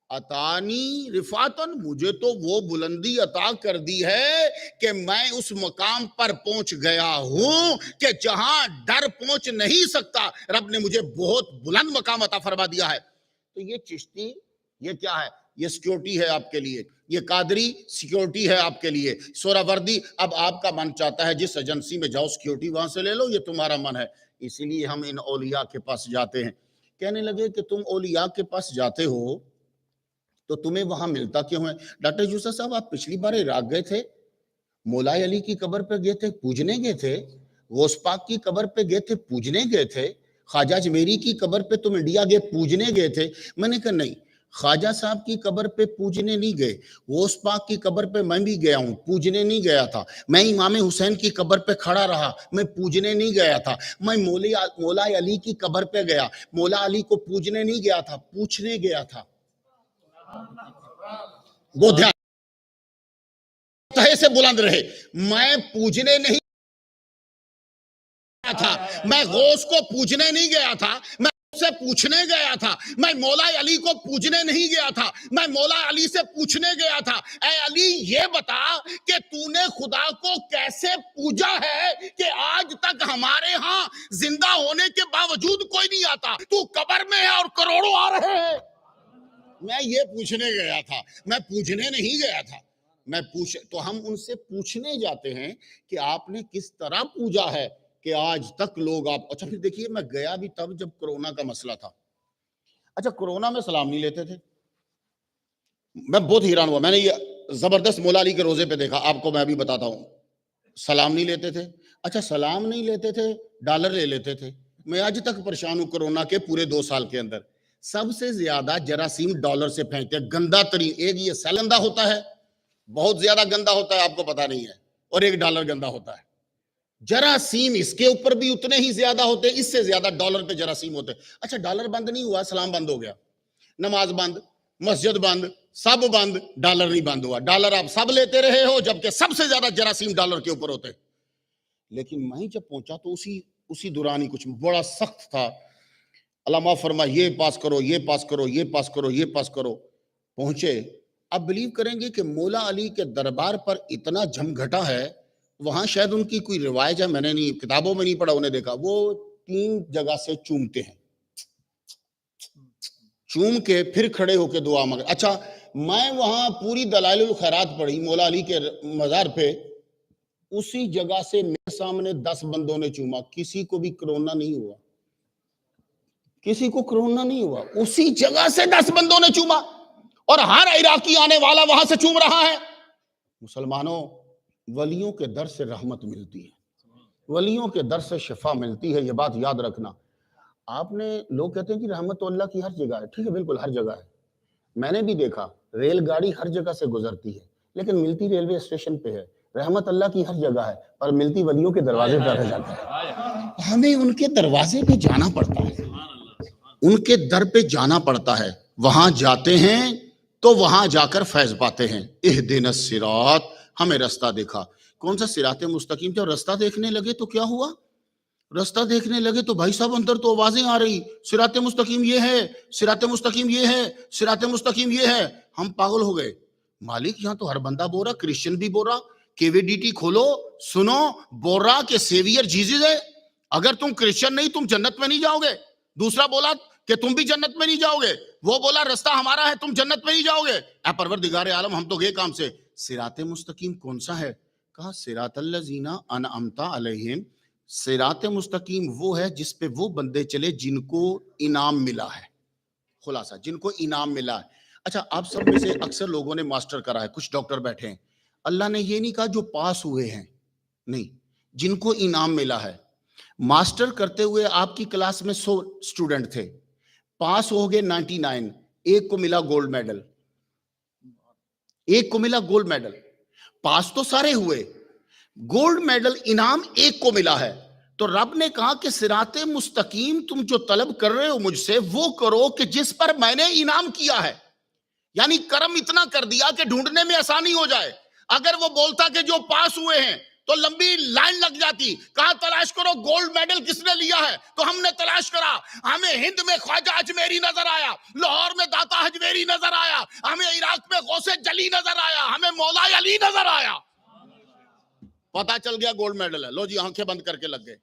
عطانی رفاتن, مجھے تو وہ بلندی عطا کر دی ہے کہ میں اس مقام پر پہنچ گیا ہوں کہ جہاں ڈر پہنچ نہیں سکتا. رب نے مجھے بہت بلند مقام عطا فرما دیا ہے. تو یہ چشتی یہ کیا ہے؟ یہ سیکیورٹی ہے آپ کے لیے. یہ قادری سیکیورٹی ہے آپ کے لیے. سورہ وردی, اب آپ کا من چاہتا ہے جس ایجنسی میں جاؤ سیکیورٹی وہاں سے لے لو, یہ تمہارا من ہے. اسی لیے ہم ان اولیاء کے پاس جاتے ہیں. کہنے لگے کہ تم اولیاء کے پاس جاتے ہو تو تمہیں وہاں ملتا کیوں ہے؟ ڈاکٹر یوسف صاحب آپ پچھلی بار عراق گئے تھے, مولا علی کی قبر پہ گئے تھے, پوجنے گئے تھے, غوث پاک کی قبر پہ گئے تھے, پوجنے گئے تھے, خواجہ اجمیری کی قبر پہ تم انڈیا گئے پوجنے گئے تھے. میں نے کہا نہیں, خواجہ صاحب کی قبر پہ پوجنے نہیں گئے, غوث پاک کی قبر پہ میں بھی گیا ہوں, پوجنے نہیں گیا تھا. میں امام حسین کی قبر پہ کھڑا رہا, میں پوجنے نہیں گیا تھا. میں مولا علی کی قبر پہ گیا, مولا علی کو پوجنے نہیں گیا تھا, پوچھنے گیا تھا. وہ دھیان سے بلند رہے. میں پوجنے نہیں گیا تھا, میں غوث کو پوجنے نہیں گیا تھا, میں سے پوچھنے گیا تھا. میں مولا علی کو پوجنے نہیں گیا تھا, میں مولا علی سے پوچھنے گیا تھا. اے علی یہ بتا کہ تو نے خدا کو کیسے پوجا ہے کہ آج تک ہمارے ہاں زندہ ہونے کے باوجود کوئی نہیں آتا, تو قبر میں ہے اور کروڑوں آ رہے ہیں. میں یہ پوچھنے گیا تھا, میں پوچھنے نہیں گیا تھا. تو ہم ان سے پوچھنے جاتے ہیں کہ آپ نے کس طرح پوجا ہے کہ آج تک لوگ آپ. اچھا پھر دیکھیے, میں گیا بھی تب جب کرونا کا مسئلہ تھا. اچھا کرونا میں سلام نہیں لیتے تھے, میں بہت حیران ہوا. میں نے یہ زبردست مولا علی کے روزے پہ دیکھا, آپ کو میں بھی بتاتا ہوں. سلام نہیں لیتے تھے. اچھا سلام نہیں لیتے تھے, ڈالر لے لیتے تھے. میں آج تک پریشان ہوں کرونا کے پورے 2 سال کے اندر. سب سے زیادہ جراثیم ڈالر سے پھینکتے ہیں, گندا ترین. ایک یہ سیل گندا ہوتا ہے, بہت زیادہ گندا ہوتا ہے, آپ کو پتا نہیں ہے, اور ایک ڈالر گندا ہوتا ہے. جراثیم اس کے اوپر بھی اتنے ہی زیادہ ہوتے ہیں, اس سے زیادہ ڈالر پہ جراثیم ہوتے ہیں. اچھا ڈالر بند نہیں ہوا, سلام بند ہو گیا, نماز بند, مسجد بند, سب بند, ڈالر نہیں بند ہوا. ڈالر آپ سب لیتے رہے ہو جبکہ سب سے زیادہ جراثیم ڈالر کے اوپر ہوتے. لیکن میں جب پہنچا تو اسی دوران ہی کچھ بڑا سخت تھا. علامہ فرما یہ پاس کرو, یہ پاس کرو, یہ پاس کرو, یہ پاس کرو. پہنچے. اب بلیو کریں گے کہ مولا علی کے دربار پر اتنا جھمگھٹا ہے. وہاں شاید ان کی کوئی روایت ہے, میں نے نہیں کتابوں میں نہیں پڑھا, انہیں دیکھا. وہ 3 جگہ سے چومتے ہیں, چوم کے پھر کھڑے ہو کے دعا مانگتے. اچھا میں وہاں پوری دلائل الخیرات پڑھی مولا علی کے مزار پہ, اسی جگہ سے میرے سامنے 10 بندوں نے چوما, کسی کو بھی کرونا نہیں ہوا, کسی کو کرونا نہیں ہوا. اسی جگہ سے 10 بندوں نے چوما, اور ہر عراقی آنے والا وہاں سے چوم رہا ہے. مسلمانوں, ولیوں کے در سے رحمت ملتی ہے, ولیوں کے در سے شفا ملتی ہے, یہ بات یاد رکھنا. آپ نے لوگ کہتے ہیں کہ رحمت تو اللہ کی ہر جگہ ہے. ٹھیک ہے, بالکل ہر جگہ ہے. میں نے بھی دیکھا ریل گاڑی ہر جگہ سے گزرتی ہے, لیکن ملتی ریلوے اسٹیشن پہ ہے. رحمت اللہ کی ہر جگہ ہے, پر ملتی ولیوں کے دروازے پر رہ جاتا ہے. ہمیں ان کے دروازے پہ جانا پڑتا ہے, ان کے در پہ جانا پڑتا ہے. وہاں جاتے ہیں تو وہاں جا کر فیض پاتے ہیں. اہدنا الصراط, ہمیں رستہ دیکھا. کون سا صراط مستقیم تھا؟ رستہ دیکھنے لگے تو کیا ہوا؟ رستہ دیکھنے لگے تو بھائی صاحب اندر تو آوازیں آ رہی, صراط مستقیم یہ ہے, صراط مستقیم یہ ہے, صراط مستقیم یہ ہے. ہم پاگل ہو گئے. مالک یہاں تو ہر بندہ بول رہا, کرسچن بھی بول رہا, KVDT کھولو سنو, بول رہا کہ سیویئر جیزس ہے, اگر تم کرسچن نہیں تم جنت میں نہیں جاؤ گے. دوسرا بولا کہ تم بھی جنت میں نہیں جاؤ گے؟ وہ بولا رستہ ہمارا ہے، تم جنت میں نہیں جاؤ گے۔ اے پروردگار عالم، ہم تو گئے کام سے، صراط مستقیم کون سا ہے؟ کہا صراط الذین انعمت علیہم، صراط مستقیم وہ ہے جس پہ وہ بندے چلے جن کو انعام ملا ہے۔ خلاصہ جن کو انعام ملا ہے۔ اچھا، آپ سب میں سے اکثر لوگوں نے ماسٹر کرا ہے، کچھ ڈاکٹر بیٹھے ہیں، اللہ نے یہ نہیں کہا جو پاس ہوئے ہیں، نہیں، جن کو انعام ملا ہے۔ ماسٹر کرتے ہوئے آپ کی کلاس میں 100 اسٹوڈنٹ تھے، پاس ہو گئے 99، ایک کو ملا گولڈ میڈل، ایک کو ملا گولڈ میڈل۔ پاس تو سارے ہوئے، گولڈ میڈل انعام ایک کو ملا ہے۔ تو رب نے کہا کہ صراط مستقیم تم جو طلب کر رہے ہو مجھ سے وہ کرو کہ جس پر میں نے انعام کیا ہے، یعنی کرم اتنا کر دیا کہ ڈھونڈنے میں آسانی ہو جائے۔ اگر وہ بولتا کہ جو پاس ہوئے ہیں تو لمبی لائن لگ جاتی، کہاں تلاش کرو گولڈ میڈل کس نے لیا ہے، تو ہم نے تلاش کرا، ہمیں ہند میں خواجہ اجمیری نظر آیا، لاہور میں داتا اجمیری نظر آیا، ہمیں عراق میں غوث جلی نظر آیا، ہمیں مولا علی نظر آیا، پتا چل گیا گولڈ میڈل ہے، لو جی آنکھیں بند کر کے لگ گئے۔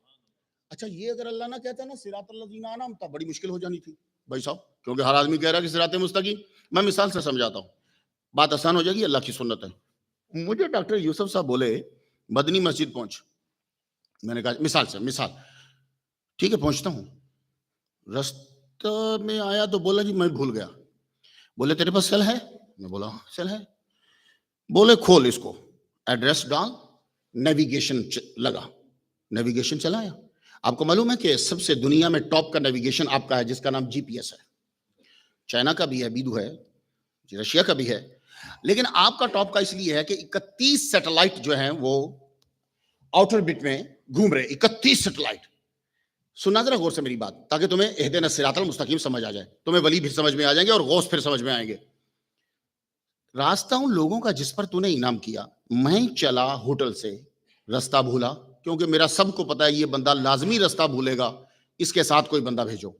اچھا، یہ اگر اللہ نہ کہتا نا صراط الذین انعمت، بڑی مشکل ہو جانی تھی بھائی صاحب، کیونکہ ہر آدمی کہہ رہا ہے کہ صراط مستقیم۔ میں مثال سے سمجھاتا ہوں، بات آسان ہو جائے گی، اللہ کی سنت ہے۔ مجھے ڈاکٹر یوسف صاحب بولے مدنی مسجد پہنچ، میں نے کہا مثال ٹھیک ہے پہنچتا ہوں، رستہ میں آیا تو بولا جی میں بھول گیا۔ بولے تیرے پاس سیل ہے؟ میں بولا سیل ہے۔ بولے کھول اس کو، ایڈریس ڈال، نیویگیشن لگا، نیویگیشن چلایا۔ آپ کو معلوم ہے کہ سب سے دنیا میں ٹاپ کا نیویگیشن آپ کا ہے جس کا نام جی پی ایس ہے، چائنا کا بھی ہے، بیدو ہے، رشیا کا بھی ہے، لیکن آپ کا ٹاپ کا اس لیے ہے کہ 31 سیٹلائٹ جو ہیں وہ آؤٹر بٹ میں گھوم رہے، 31 سیٹلائٹ۔ سننا ذرا غور سے میری بات، تاکہ تمہیں اہدنا الصراط المستقیم سمجھ آ جائے، تمہیں ولی بھی سمجھ میں آ جائیں گے اور غوث پھر سمجھ میں آئیں گے۔ راستہ ان لوگوں کا جس پر تو نے انعام کیا، میں چلا ہوٹل سے، رستہ بھولا، کیونکہ میرا سب کو پتا ہے یہ بندہ لازمی رستہ بھولے گا، اس کے ساتھ کوئی بندہ بھیجو۔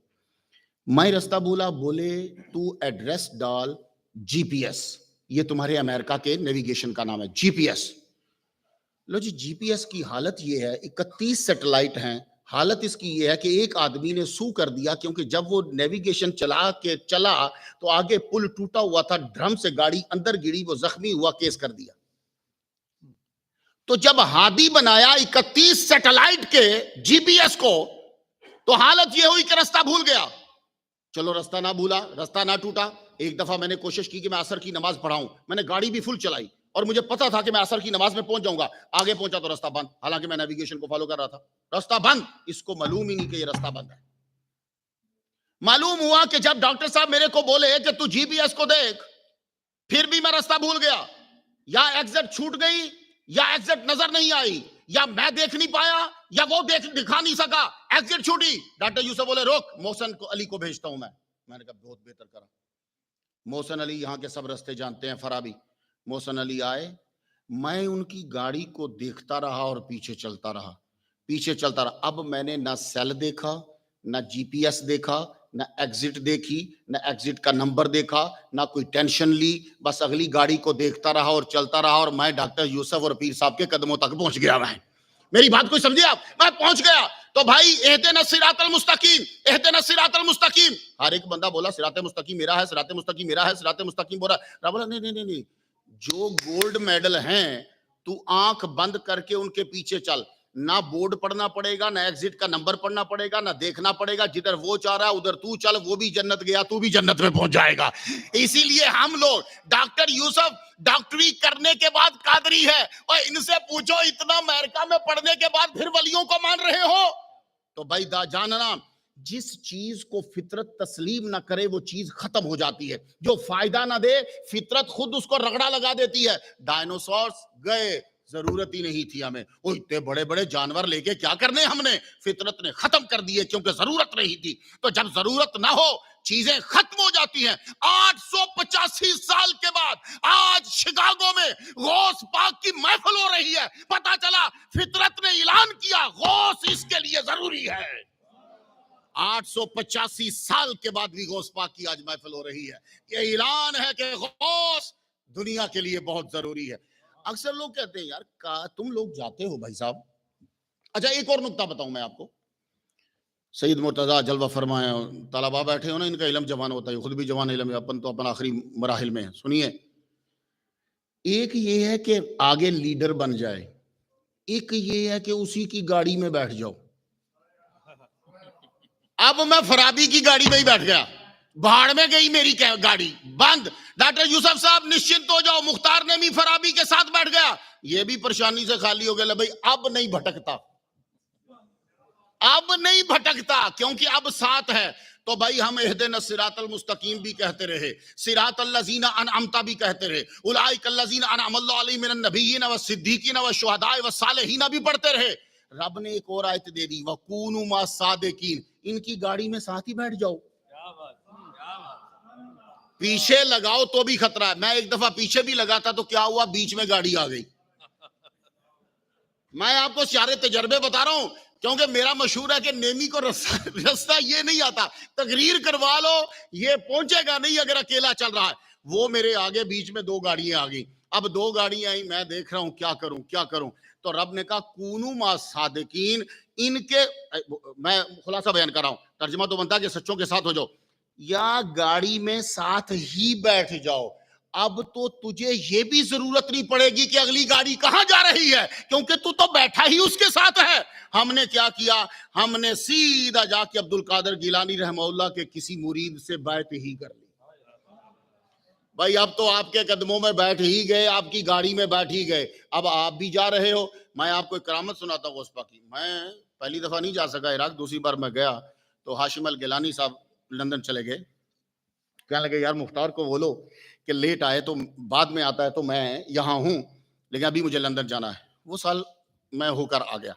میں رستہ بھولا، بولے تو ایڈریس ڈال جی پی ایس، یہ تمہارے امریکہ کے نیویگیشن کا نام ہے جی پی ایس۔ لو جی، جی پی ایس کی حالت یہ ہے، 31 سیٹلائٹ ہیں، حالت اس کی یہ ہے کہ ایک آدمی نے سو کر دیا، کیونکہ جب وہ نیویگیشن چلا تو آگے پل ٹوٹا ہوا تھا، ڈرم سے گاڑی اندر گری، وہ زخمی ہوا، کیس کر دیا۔ تو جب ہادی بنایا 31 سیٹلائٹ کے جی پی ایس کو، تو حالت یہ ہوئی کہ رستہ بھول گیا۔ چلو رستہ نہ بھولا، رستہ نہ ٹوٹا۔ ایک دفعہ میں نے کوشش کی کہ میں عصر کی نماز پڑھاؤں، میں نے گاڑی بھی فل چلائی اور مجھے پتا تھا کہ میں عصر کی نماز میں پہنچ جاؤں گا، آگے پہنچا تو رستہ بند، حالانکہ میں نیویگیشن کو فالو کر رہا تھا، رستہ بند، اس کو معلوم ہی نہیں کہ یہ رستہ بند ہے۔ معلوم ہوا کہ جب ڈاکٹر صاحب میرے کو بولے کہ تو جی پی ایس کو دیکھ، پھر بھی میں رستہ بھول گیا، یا ایگزٹ چھوٹ گئی، یا ایگزٹ نظر نہیں آئی، یا میں دیکھ نہیں پایا، یا وہ دکھا نہیں سکا، ایگزٹ چھوٹی۔ ڈاکٹر یوسف بولے روک، محسن علی کو بھیجتا ہوں میں نے کہا بہت بہتر کرا۔ محسن علی یہاں کے سب رستے جانتے ہیں، فرابی۔ محسن علی آئے، میں ان کی گاڑی کو دیکھتا رہا اور پیچھے چلتا رہا۔ اب میں نے نہ سیل دیکھا، نہ جی پی ایس دیکھا، نہ ایگزٹ دیکھی، نہ ایگزٹ کا نمبر دیکھا، نہ کوئی ٹینشن لی، بس اگلی گاڑی کو دیکھتا رہا اور چلتا رہا، اور میں ڈاکٹر یوسف اور پیر صاحب کے قدموں تک پہنچ گیا۔ میں میری بات کوئی سمجھے آپ؟ میں پہنچ گیا۔ تو بھائی اہدنا الصراط المستقیم، اہدنا الصراط المستقیم، ہر ایک بندہ بولا صراط مستقیم میرا ہے، صراط مستقیم میرا ہے، صراط مستقیم بولا۔ رب بولا نہیں، جو گولڈ میڈل ہیں تو آنکھ بند کر کے ان کے پیچھے چل، نہ بورڈ پڑھنا پڑے گا، نہ ایگزٹ کا نمبر پڑھنا پڑے گا، نہ دیکھنا پڑے گا، جدھر وہ چاہ رہا ہے ادھر تو چل، وہ بھی جنت گیا، تو بھی جنت میں پہنچ جائے گا۔ اسی لیے ہم لوگ ڈاکٹر یوسف ڈاکٹری کرنے کے بعد قادری ہے، اور ان سے پوچھو اتنا امریکہ میں پڑھنے کے بعد پھر ولیوں کو مان رہے ہو؟ تو بھائی جاننا، جس چیز کو فطرت تسلیم نہ کرے وہ چیز ختم ہو جاتی ہے، جو فائدہ نہ دے فطرت خود اس کو رگڑا لگا دیتی ہے۔ ڈائنوسورس گئے، ضرورت ہی نہیں تھی ہمیں، وہ اتنے بڑے بڑے جانور لے کے کیا کرنے ہم نے، فطرت نے ختم کر دیے کیونکہ ضرورت نہیں تھی۔ تو جب ضرورت نہ ہو چیزیں ختم ہو جاتی ہیں۔ 885 سال کے بعد آج شکاگو میں غوث پاک کی محفل ہو رہی ہے، پتا چلا فطرت نے اعلان کیا غوث اس کے لیے ضروری ہے۔ 885 سال کے بعد بھی غوث پاک کی آج محفل ہو رہی ہے، یہ اعلان ہے کہ غوث دنیا کے لیے بہت ضروری ہے۔ اکثر لوگ کہتے ہیں یار تم لوگ جاتے ہو بھائی صاحب۔ اچھا ایک اور نکتہ بتاؤں میں آپ کو، سید مرتضیٰ جلوہ فرمائے، طلباء بیٹھے ہو نا، ان کا علم جوان ہوتا ہے، خود بھی جوان علم ہے، اپن تو اپن آخری مراحل میں ہیں۔ سنیے، ایک یہ ہے کہ آگے لیڈر بن جائے، ایک یہ ہے کہ اسی کی گاڑی میں بیٹھ جاؤ۔ اب میں فرابی کی گاڑی میں ہی بیٹھ گیا، بھاڑ میں گئی میری گاڑی، بند۔ ڈاکٹر یوسف صاحب نشچنت ہو جاؤ، مختار نعیمی فرابی کے ساتھ بیٹھ گیا، یہ بھی پریشانی سے خالی ہو گیا۔ بھائی اب نہیں بھٹکتا، اب نہیں بھٹکتا، کیونکہ اب ساتھ ہے۔ تو بھائی ہم اہدنا الصراط المستقیم بھی کہتے رہے، صراط الذین انعمت بھی کہتے رہے، اولئک الذین انعم اللہ علیہم من النبیین والصدیقین والشہداء والصالحین بھی پڑھتے رہے۔ رب نے ایک اور آیت دے دی، وَكُونُوا مَعَ الصَّادِقِينَ، ان کی گاڑی میں ساتھ ہی بیٹھ جاؤ۔ کیا بات، کیا بات۔ پیچھے لگاؤ تو بھی خطرہ ہے۔ میں ایک دفعہ پیچھے بھی لگا تھا تو کیا ہوا، بیچ میں گاڑی آ گئی۔ میں آپ کو سارے تجربے بتا رہا ہوں، کیونکہ میرا مشہور ہے کہ نیمی کو رستہ یہ نہیں آتا، تقریر کروا لو یہ پہنچے گا نہیں اگر اکیلا چل رہا ہے۔ وہ میرے آگے بیچ میں دو گاڑیاں آ گئی، اب دو گاڑیاں آئی، میں دیکھ رہا ہوں کیا کروں کیا کروں۔ تو رب نے کہا کونوا مع الصادقین، ان کے، میں خلاصہ بیان کر رہا ہوں، ترجمہ تو بنتا ہے کہ سچوں کے ساتھ ہو جاؤ، یا گاڑی میں ساتھ ہی بیٹھ جاؤ۔ اب تو تجھے یہ بھی ضرورت نہیں پڑے گی کہ اگلی گاڑی کہاں جا رہی ہے، کیونکہ تو بیٹھا ہی اس کے ساتھ ہے۔ ہم نے کیا کیا، ہم نے سیدھا جا کے عبد القادر گیلانی رحمہ اللہ کے کسی مرید سے بیعت ہی کر لی۔ بھائی اب تو آپ کے قدموں میں بیٹھ ہی گئے، آپ کی گاڑی میں بیٹھ ہی گئے، اب آپ بھی جا رہے ہو۔ میں آپ کو ایک کرامت سناتا ہوں غوث پاک کی۔ میں پہلی دفعہ نہیں جا سکا عراق، دوسری بار میں گیا تو ہاشم الگیلانی صاحب لندن چلے گئے، کہنے لگے یار مختار کو بولو کہ لیٹ آئے تو بعد میں آتا ہے، تو میں یہاں ہوں لیکن ابھی مجھے لندن جانا ہے۔ وہ سال میں ہو کر آ گیا۔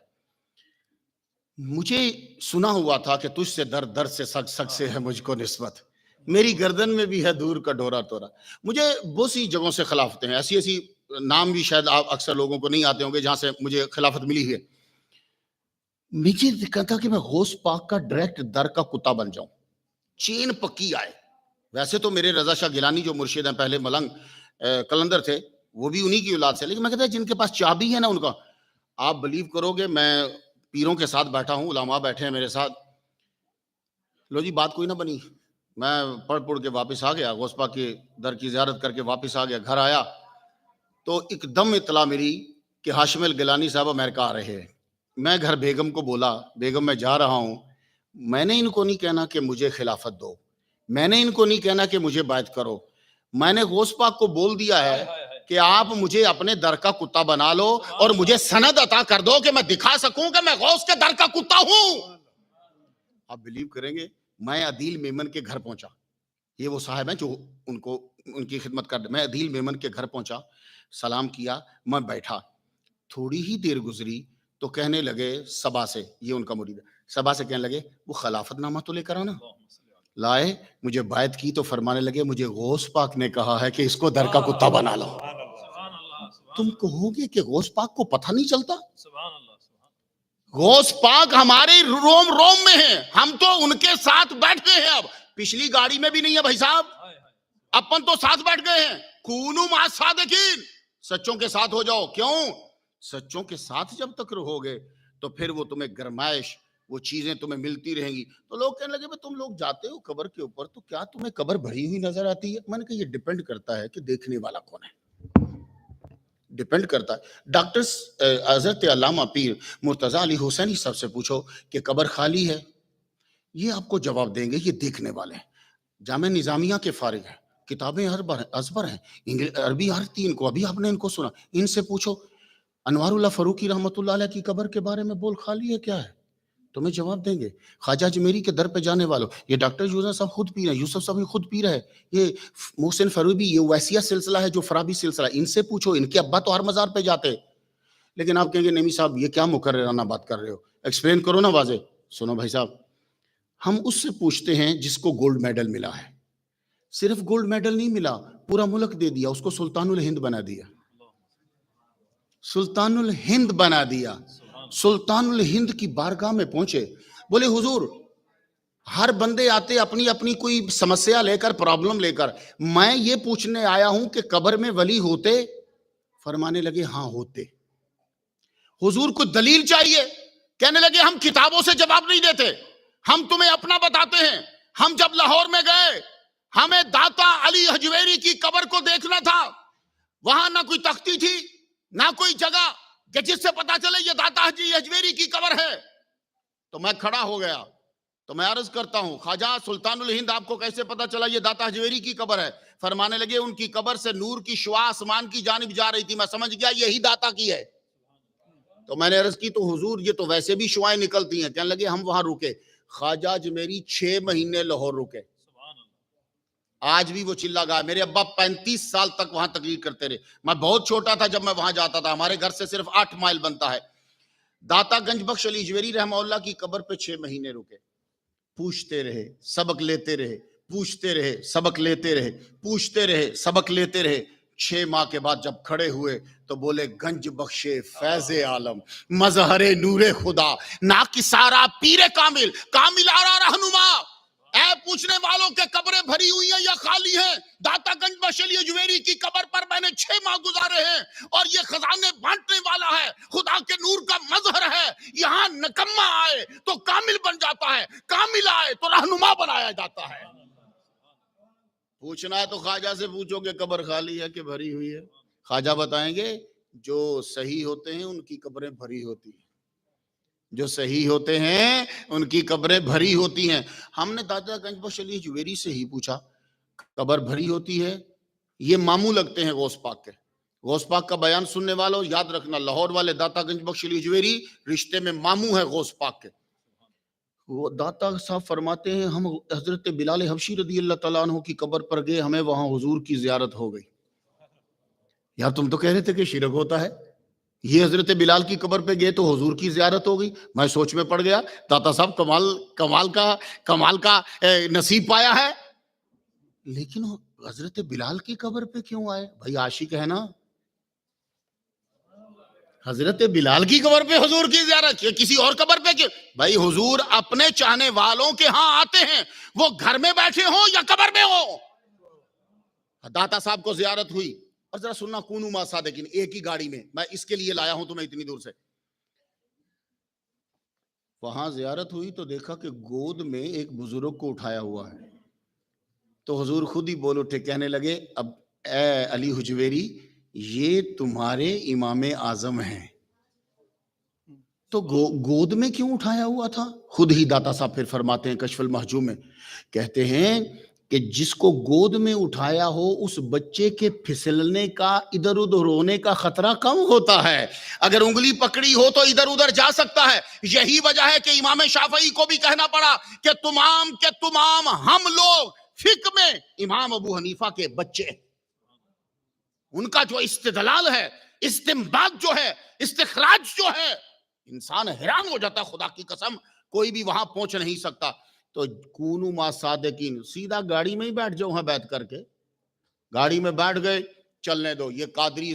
مجھے سنا ہوا تھا کہ تجھ سے در در سے سگ سگ سے ہے مجھ کو نسبت، میری گردن میں بھی ہے دور کا ڈورا تورا۔ مجھے بہت سی جگہوں سے خلافتیں ہیں، ایسی ایسی نام بھی شاید آپ اکثر لوگوں کو نہیں آتے ہوں گے جہاں سے مجھے خلافت ملی ہے۔ مجھے دقت تھا کہ میں غوث پاک کا ڈائریکٹ در کا کتا بن جاؤں، چین پکی آئے۔ ویسے تو میرے رضا شاہ گیلانی جو مرشد ہیں، پہلے ملنگ کلندر تھے، وہ بھی انہی کی اولاد سے، لیکن میں کہتا ہے جن کے پاس چابی ہے نا ان کا، آپ بلیو کرو گے میں پیروں کے ساتھ بیٹھا ہوں، علماء بیٹھے ہیں میرے ساتھ، لو جی بات کوئی نہ بنی، میں پڑھ کے واپس آ گیا، غوث پاک کے در کی زیارت کر کے واپس آ گیا، گھر آیا تو ایک دم اطلاع ملی کہ ہاشم الگیلانی صاحب امریکہ آ رہے ہیں۔ میں گھر بیگم کو بولا، بیگم میں جا رہا ہوں، میں نے ان کو نہیں کہنا کہ مجھے خلافت دو، میں نے ان کو نہیں کہنا کہ مجھے بیعت کرو، میں نے غوث پاک کو بول دیا ہے کہ آپ مجھے اپنے در کا کتا بنا لو اور مجھے سند عطا کر دو کہ میں دکھا سکوں کہ میں غوث کے در کا کتا ہوں۔ آپ بلیو کریں گے، میں عدیل میمن کے گھر پہنچا، یہ وہ صاحب ہیں جو ان کی خدمت کر، میں عدیل میمن کے گھر پہنچا، سلام کیا، میں بیٹھا، تھوڑی ہی دیر گزری تو کہنے لگے صبا سے، یہ ان کا مرید ہے، صبا سے کہنے لگے وہ خلافت نامہ تو لے کر آنا، لائے، مجھے بیعت کی تو فرمانے لگے مجھے غوث پاک نے کہا ہے کہ اس کو در کا کتا بنا لو۔ تم کہو گے کہ غوث پاک کو پتہ نہیں چلتا؟ غوث پاک ہمارے روم میں ہیں، ہم تو ان کے ساتھ بیٹھ گئے ہیں، اب پچھلی گاڑی میں بھی نہیں ہے بھائی صاحب، اپن تو ساتھ بیٹھ گئے ہیں۔ کونوا مع الصادقین، سچوں کے ساتھ ہو جاؤ، کیوں؟ سچوں کے ساتھ جب تک رہو گے تو پھر وہ تمہیں گرمائش، وہ چیزیں تمہیں ملتی رہیں گی۔ تو لوگ کہنے لگے تم لوگ جاتے ہو قبر کے اوپر تو کیا تمہیں قبر بھری ہوئی نظر آتی ہے؟ میں نے کہا یہ ڈیپینڈ کرتا ہے کہ دیکھنے والا کون ہے، ڈیپینڈ کرتا ہے۔ ڈاکٹر حضرت علامہ پیر مرتضیٰ علی حسینی صاحب سے پوچھو کہ قبر خالی ہے، یہ آپ کو جواب دیں گے یہ دیکھنے والے ہیں۔ جامعہ نظامیہ کے فارغ ہیں، کتابیں ازبر ہیں، عربی آتی ان کو، ابھی آپ نے ان کو سنا، ان سے پوچھو انوار اللہ فاروقی رحمۃ اللہ علیہ کی قبر کے بارے میں بول خالی ہے کیا ہے، تمہیں جواب دیں گے۔ خواجہ اجمیری کے در پہ جانے والوں، یہ ڈاکٹر یوسف صاحب خود پیر ہیں، یوسف صاحب خود پیر ہے، یہ محسن فروبی، یہ ویسیہ سلسلہ ہے جو فرابی سلسلہ، ان سے پوچھو، ان کے ابا تو ہر مزار پہ جاتے۔ لیکن آپ کہیں گے نعیمی صاحب یہ کیا مکررانہ بات کر رہے ہو، ایکسپلین کرو نا واضح۔ سنو بھائی صاحب، ہم اس سے پوچھتے ہیں جس کو گولڈ میڈل ملا ہے، صرف گولڈ میڈل نہیں ملا، پورا ملک دے دیا، اس کو سلطان الہند بنا دیا، سلطان الہند بنا دیا۔ سلطان الہند کی بارگاہ میں پہنچے، بولے حضور ہر بندے آتے اپنی اپنی کوئی سمسیا لے کر، پرابلم لے کر، میں یہ پوچھنے آیا ہوں کہ قبر میں ولی ہوتے؟ فرمانے لگے ہاں ہوتے۔ حضور کو دلیل چاہیے، کہنے لگے ہم کتابوں سے جواب نہیں دیتے، ہم تمہیں اپنا بتاتے ہیں. ہم جب لاہور میں گئے ہمیں داتا علی حجویری کی قبر کو دیکھنا تھا. وہاں نہ کوئی تختی تھی نہ کوئی جگہ کہ جس سے پتا چلے یہ داتا علی حجویری کی قبر ہے. تو میں کھڑا ہو گیا. تو میں عرض کرتا ہوں خواجہ سلطان الہند آپ کو کیسے پتا چلا یہ داتا حجویری کی قبر ہے؟ فرمانے لگے ان کی قبر سے نور کی شعاع آسمان کی جانب جا رہی تھی, میں سمجھ گیا یہی داتا کی ہے. تو میں نے عرض کی تو حضور یہ تو ویسے بھی شعائیں نکلتی ہیں. کہنے لگے ہم وہاں رکے. خواجہ اجمیری 6 مہینے لاہور رکے. آج بھی وہ چلا گا. میرے ابا 35 سال تک وہاں تقریر کرتے رہے. میں بہت چھوٹا تھا جب میں وہاں جاتا تھا. ہمارے گھر سے صرف 8 مائل بنتا ہے. داتا گنج بخش علی حجویری رحمہ اللہ کی قبر پہ 6 مہینے رکے. پوچھتے رہے, سبق لیتے رہے, پوچھتے رہے, سبق لیتے رہے, پوچھتے رہے, سبق لیتے رہے. 6 ماہ کے بعد جب کھڑے ہوئے تو بولے گنج بخشے فیض عالم مظہر نور خدا ناکسارا پیر کامل کامل آرا رہنما. اے پوچھنے والوں کے قبریں بھری ہوئی ہیں یا خالی ہیں؟ داتا گنج بخش علی حجویری کی قبر پر میں نے 6 ماہ گزارے ہیں اور یہ خزانے بانٹنے والا ہے, خدا کے نور کا مظہر ہے. یہاں نکما آئے تو کامل بن جاتا ہے, کامل آئے تو رہنما بنایا جاتا ہے. پوچھنا ہے تو خواجہ سے پوچھو کہ قبر خالی ہے کہ بھری ہوئی ہے. خواجہ بتائیں گے جو صحیح ہوتے ہیں ان کی قبریں بھری ہوتی ہیں. جو صحیح ہوتے ہیں ان کی قبریں بھری ہوتی ہیں. ہم نے داتا گنج بخش علی حجویری سے ہی پوچھا قبر بھری ہوتی ہے. یہ ماموں لگتے ہیں غوث پاک کے. غوث پاک کا بیان سننے والوں یاد رکھنا, لاہور والے داتا گنج بخش علی حجویری رشتے میں ماموں ہے غوث پاک کے. وہ داتا صاحب فرماتے ہیں ہم حضرت بلال حبشی رضی اللہ تعالیٰ عنہ کی قبر پر گئے, ہمیں وہاں حضور کی زیارت ہو گئی. یار تم تو کہہ رہے تھے کہ شرک ہوتا ہے, یہ حضرت بلال کی قبر پہ گئے تو حضور کی زیارت ہو گئی. میں سوچ میں پڑ گیا داتا صاحب کمال کا نصیب پایا ہے. لیکن حضرت بلال کی قبر پہ کیوں آئے؟ بھائی عاشق ہے نا. حضرت بلال کی قبر پہ حضور کی زیارت, کسی اور قبر پہ کیوں؟ بھائی حضور اپنے چاہنے والوں کے ہاں آتے ہیں, وہ گھر میں بیٹھے ہوں یا قبر میں ہوں. داتا صاحب کو زیارت ہوئی. اور ذرا سننا کونو ما صادقین, ایک ہی گاڑی میں اس کے لیے لایا ہوں تمہیں اتنی دور سے. وہاں زیارت ہوئی تو دیکھا کہ گود میں ایک بزرگ کو اٹھایا ہوا ہے. تو حضور خود ہی بول اٹھے, کہنے لگے اب اے علی حجویری یہ تمہارے امام اعظم ہیں. تو گود میں کیوں اٹھایا ہوا تھا؟ خود ہی داتا صاحب پھر فرماتے ہیں کشف المحجوم میں, کہتے ہیں کہ جس کو گود میں اٹھایا ہو اس بچے کے پھسلنے کا ادھر ادھر ہونے کا خطرہ کم ہوتا ہے. اگر انگلی پکڑی ہو تو ادھر ادھر جا سکتا ہے. یہی وجہ ہے کہ امام شافعی کو بھی کہنا پڑا کہ تمام کے تمام ہم لوگ فقہ میں امام ابو حنیفہ کے بچے. ان کا جو استدلال ہے, استنباط جو ہے, استخراج جو ہے, انسان حیران ہو جاتا ہے. خدا کی قسم کوئی بھی وہاں پہنچ نہیں سکتا. تو کونو ما صادقین, سیدھا گاڑی میں ہی بیٹھ جاؤ, وہاں بیٹھ کر کے گاڑی میں بیٹھ گئے, چلنے دو. یہ قادری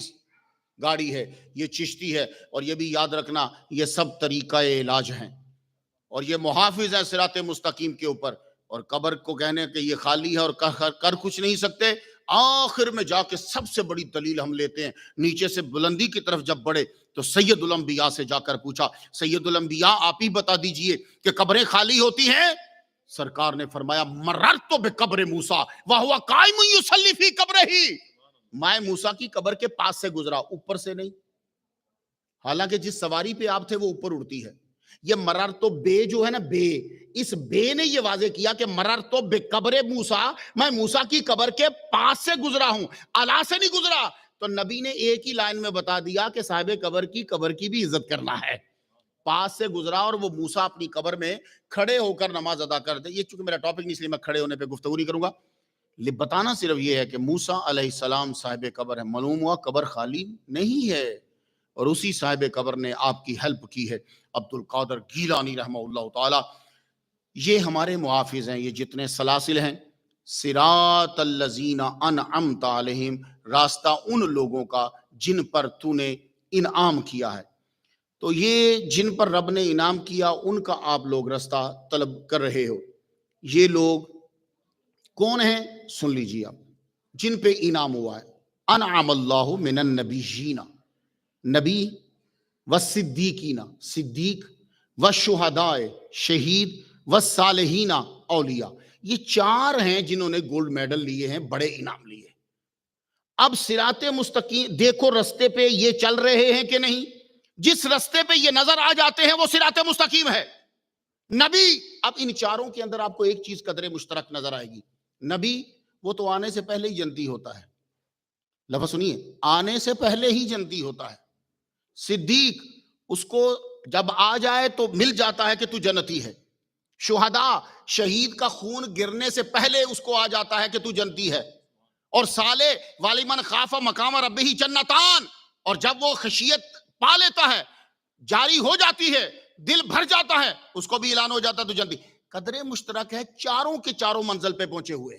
گاڑی ہے, یہ چشتی ہے, اور یہ بھی یاد رکھنا یہ سب طریقہ علاج ہیں اور یہ محافظ ہیں صراط مستقیم کے اوپر. اور قبر کو کہنے کہ یہ خالی ہے اور کر کچھ نہیں سکتے, آخر میں جا کے سب سے بڑی دلیل ہم لیتے ہیں. نیچے سے بلندی کی طرف جب بڑھے تو سید الانبیاء سے جا کر پوچھا, سید الانبیاء آپ ہی بتا دیجئے کہ قبریں خالی ہوتی ہیں؟ سرکار نے فرمایا مررت بقبر موسیٰ وہو قائم یصلی فی قبرہ, میں موسیٰ کی قبر کے پاس سے گزرا, اوپر سے نہیں. حالانکہ جس سواری پہ آپ تھے وہ اوپر اڑتی ہے. یہ مرر تو بے جو ہے نا, بے, اس بے نے یہ واضح کیا کہ مرر تو بقبر موسیٰ, میں موسیٰ کی قبر کے پاس سے گزرا ہوں, اعلیٰ سے نہیں گزرا. تو نبی نے ایک ہی لائن میں بتا دیا کہ صاحب قبر کی بھی عزت کرنا ہے. پاس سے گزرا اور وہ موسیٰ اپنی قبر میں کھڑے ہو کر نماز ادا کر دے. یہ چونکہ میرا ٹاپک نہیں اس لیے میں کھڑے ہونے پہ گفتگو نہیں کروں گا. بتانا صرف یہ ہے کہ موسیٰ علیہ السلام صاحب قبر ہے. معلوم ہوا قبر خالی نہیں ہے, اور اسی صاحب قبر نے آپ کی ہیلپ کی ہے, عبد القادر گیلانی رحمہ اللہ تعالی. یہ ہمارے محافظ ہیں. یہ جتنے سلاسل ہیں, صراط الذین انعمت علیہم, راستہ ان لوگوں کا جن پر تو نے انعام کیا ہے. تو یہ جن پر رب نے انعام کیا ان کا آپ لوگ راستہ طلب کر رہے ہو. یہ لوگ کون ہیں سن لیجیے آپ, جن پہ انعام ہوا ہے. انعم اللہ من النبیین, نبی والصدیقین, صدیق والشہداء, شہید والصالحین اولیاء، یہ 4 ہیں جنہوں نے گولڈ میڈل لیے ہیں، بڑے انعام لیے۔ اب صراط مستقیم دیکھو، رستے پہ یہ چل رہے ہیں کہ نہیں؟ جس رستے پہ یہ نظر آ جاتے ہیں وہ صراط مستقیم ہے۔ نبی، اب ان 4 کے اندر آپ کو ایک چیز قدر مشترک نظر آئے گی۔ نبی وہ تو آنے سے پہلے ہی جنتی ہوتا ہے، لفظ سنیے، آنے سے پہلے ہی جنتی ہوتا ہے۔ صدیق، اس کو جب آ جائے تو مل جاتا ہے کہ تو جنتی ہے۔ شہداء، شہید کا خون گرنے سے پہلے اس کو آ جاتا ہے کہ تو جنتی ہے۔ اور صالح، وَلِمَنْ خَافَ مَقَامَ رَبِّهِ جَنَّتَانِ، اور جب وہ خشیت پا لیتا ہے، جاری ہو جاتی ہے، دل بھر جاتا ہے، اس کو بھی اعلان ہو جاتا ہے تو جنتی۔ قدر مشترک ہے، 4 کے 4 منزل پہ پہنچے ہوئے۔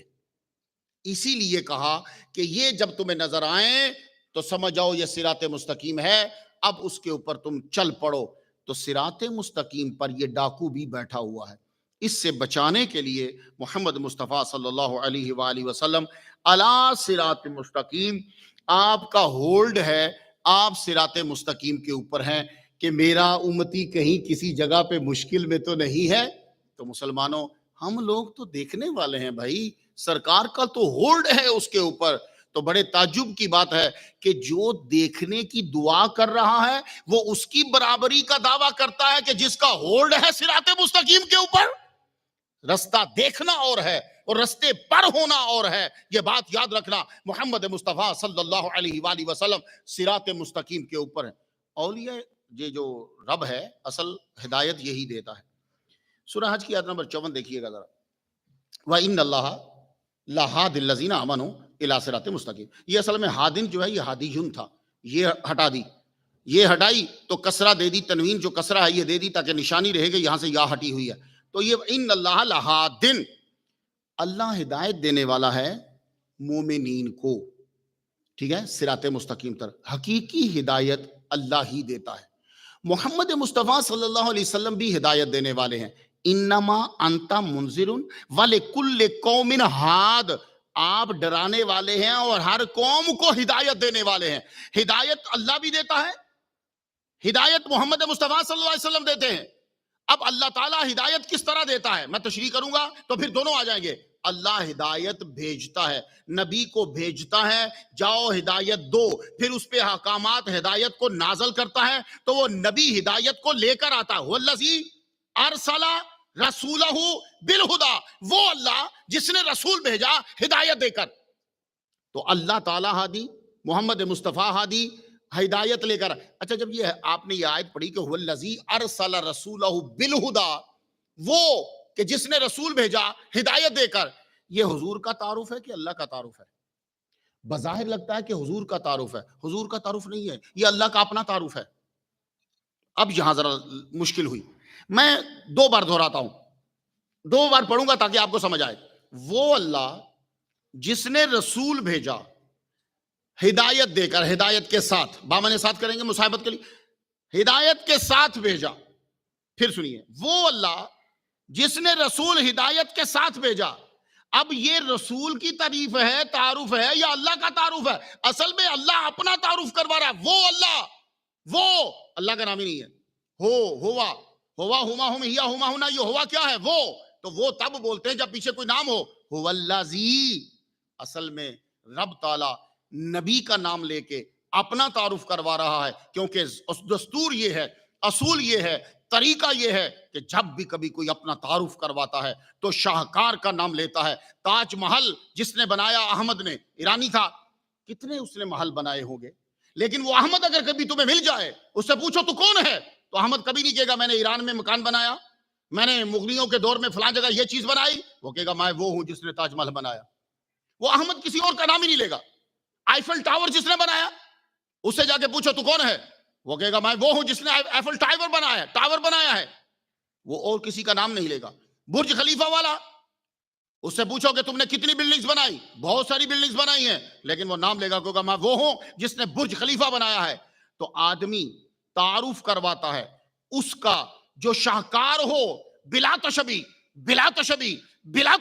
اسی لیے کہا کہ یہ جب تمہیں نظر آئیں تو سمجھ جاؤ یہ صراط مستقیم ہے، اب اس کے اوپر تم چل پڑو۔ تو صراط مستقیم پر یہ ڈاکو بھی بیٹھا ہوا ہے۔ اس سے بچانے کے لیے محمد مصطفیٰ صلی اللہ علیہ وآلہ وسلم علی صراط مستقیم، آپ کا ہولڈ ہے، آپ صراط مستقیم کے اوپر ہیں کہ میرا امتی کہیں کسی جگہ پہ مشکل میں تو نہیں ہے۔ تو مسلمانوں، ہم لوگ تو دیکھنے والے ہیں بھائی، سرکار کا تو ہولڈ ہے اس کے اوپر۔ تو بڑے تعجب کی بات ہے کہ جو دیکھنے کی دعا کر رہا ہے وہ اس کی برابری کا دعویٰ کرتا ہے کہ جس کا ہولڈ ہے صراط مستقیم کے اوپر۔ رستہ دیکھنا اور ہے اور رستے پر ہونا اور ہے، یہ بات یاد رکھنا۔ محمد مصطفیٰ صلی اللہ علیہ وآلہ وسلم صراط مستقیم کے اوپر ہے۔ اولیاء، یہ جو رب ہے اصل ہدایت یہی دیتا ہے۔ سورہ حج کی آیت نمبر 54 دیکھیے گا ذرا۔ وَإِنَّ اللَّهَ لَهَادِ الَّذِينَ آمَنُوا إِلَىٰ صِرَاطٍ مُسْتَقِيمٍ، یہ اصل میں ہادن جو ہے یہ ہادیون تھا، یہ ہٹا دی، یہ ہٹائی تو کسرہ دے دی، تنوین جو کسرہ ہے یہ دے دی تاکہ نشانی رہے گا، یہاں سے یا ہٹی ہوئی ہے۔ تو یہ ان اللہ لہادن، اللہ ہدایت دینے والا ہے مومنین کو، ٹھیک ہے، صراط مستقیم تر۔ حقیقی ہدایت اللہ ہی دیتا ہے۔ محمد مصطفیٰ صلی اللہ علیہ وسلم بھی ہدایت دینے والے ہیں۔ انما انت منذر ولکل قوم ہاد، آپ ڈرانے والے ہیں اور ہر قوم کو ہدایت دینے والے ہیں۔ ہدایت اللہ بھی دیتا ہے، ہدایت محمد مصطفیٰ صلی اللہ علیہ وسلم دیتے ہیں۔ اب اللہ تعالیٰ ہدایت کس طرح دیتا ہے میں تشریح کروں گا تو پھر دونوں آ جائیں گے۔ اللہ ہدایت بھیجتا ہے، نبی کو بھیجتا ہے، جاؤ ہدایت دو، پھر اس پہ احکامات ہدایت کو نازل کرتا ہے، تو وہ نبی ہدایت کو لے کر آتا ہے۔ والذی ارسل رسولہ بالہدی، وہ اللہ جس نے رسول بھیجا ہدایت دے کر۔ تو اللہ تعالیٰ ہادی، محمد مصطفیٰ ہادی، ہدایت لے کر۔ اچھا، جب یہ آپ نے یہ آیت پڑھی کہ والذی ارسل رسولہ بالہدی، وہ کہ جس نے رسول بھیجا ہدایت دے کر، یہ حضور کا تعارف ہے کہ اللہ کا تعارف ہے؟ بظاہر لگتا ہے کہ حضور کا تعارف ہے، حضور کا تعارف نہیں ہے، یہ اللہ کا اپنا تعارف ہے۔ اب یہاں ذرا مشکل ہوئی، میں 2 بار دہراتا ہوں، 2 بار پڑھوں گا تاکہ آپ کو سمجھ آئے۔ وہ اللہ جس نے رسول بھیجا ہدایت دے کر، ہدایت کے ساتھ، بامن ساتھ کریں گے مصاحبت کے لیے، ہدایت کے ساتھ بھیجا۔ پھر سنیے، وہ اللہ جس نے رسول ہدایت کے ساتھ بھیجا۔ اب یہ رسول کی تعریف ہے، تعارف ہے، یا اللہ کا تعارف ہے؟ اصل میں اللہ اپنا تعارف کروا رہا ہے۔ وہ اللہ، وہ اللہ کا نام ہی نہیں ہے، ہوا ہما ہم ہیا ہما ہونا، یہ ہوا کیا ہے؟ وہ تب بولتے ہیں جب پیچھے کوئی نام ہو۔ هو الذی، اصل میں رب تعالی نبی کا نام لے کے اپنا تعارف کروا رہا ہے، کیونکہ دستور یہ ہے، اصول یہ ہے، طریقہ یہ ہے کہ جب بھی کبھی کوئی اپنا تعارف کرواتا ہے تو شاہکار کا نام لیتا ہے۔ تاج محل جس نے بنایا احمد نے، ایرانی تھا، کتنے اس نے محل بنائے ہوں گے، لیکن وہ احمد اگر کبھی تمہیں مل جائے، اس سے پوچھو تو کون ہے، تو احمد کبھی نہیں کہے گا میں نے ایران میں مکان بنایا، میں نے مغلیوں کے دور میں فلاں جگہ یہ چیز بنائی، وہ کہے گا میں وہ ہوں جس نے تاج محل بنایا۔ وہ احمد کسی اور کا نام ہی نہیں لے گا۔ آئیفل ٹاور جس نے بنایا، اس سے جا کے پوچھو تو کون ہے، وہ کہے گا میں وہ ہوں جس نے آئیفل ٹاور بنایا ہے، وہ اور کسی کا نام نہیں لے گا۔ برج خلیفہ والا، اس سے پوچھو کہ تم نے کتنی بلڈنگز بنائی، بہت ساری بلڈنگز بنائی ہیں، لیکن وہ نام لے گا کہ میں وہ ہوں جس نے برج خلیفہ بنایا ہے۔ تو آدمی تعارف کرواتا ہے اس کا جو شاہکار ہو، بلا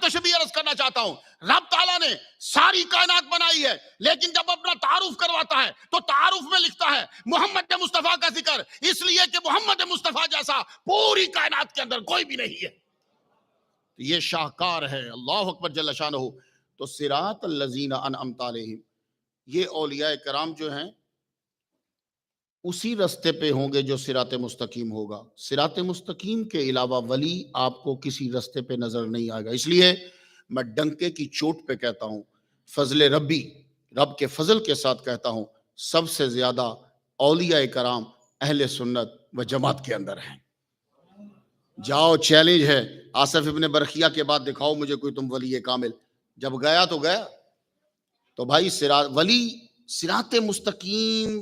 تشبیہ عرض کرنا چاہتا ہوں، رب تعالیٰ نے ساری کائنات بنائی ہے، لیکن جب اپنا تعارف کرواتا ہے تو تعارف میں لکھتا ہے محمد مصطفیٰ کا ذکر، اس لیے کہ محمد مصطفیٰ جیسا پوری کائنات کے اندر کوئی بھی نہیں ہے۔ تو یہ شاہکار ہے، اللہ اکبر جل شانہ. تو صراط الذین انعمت علیہم، یہ اولیاء کرام جو ہیں اسی رستے پہ ہوں گے جو صراط مستقیم ہوگا. صراط مستقیم کے علاوہ ولی آپ کو کسی رستے پہ نظر نہیں آئے گا. اس لیے میں ڈنکے کی چوٹ پہ کہتا ہوں، فضل ربی، رب کے فضل کے ساتھ کہتا ہوں، سب سے زیادہ اولیاء کرام اہل سنت و جماعت کے اندر ہیں. جاؤ، چیلنج ہے، آصف ابن برخیہ کے بعد دکھاؤ مجھے کوئی تم ولی کامل. جب گیا تو گیا. تو بھائی ولی صراط مستقیم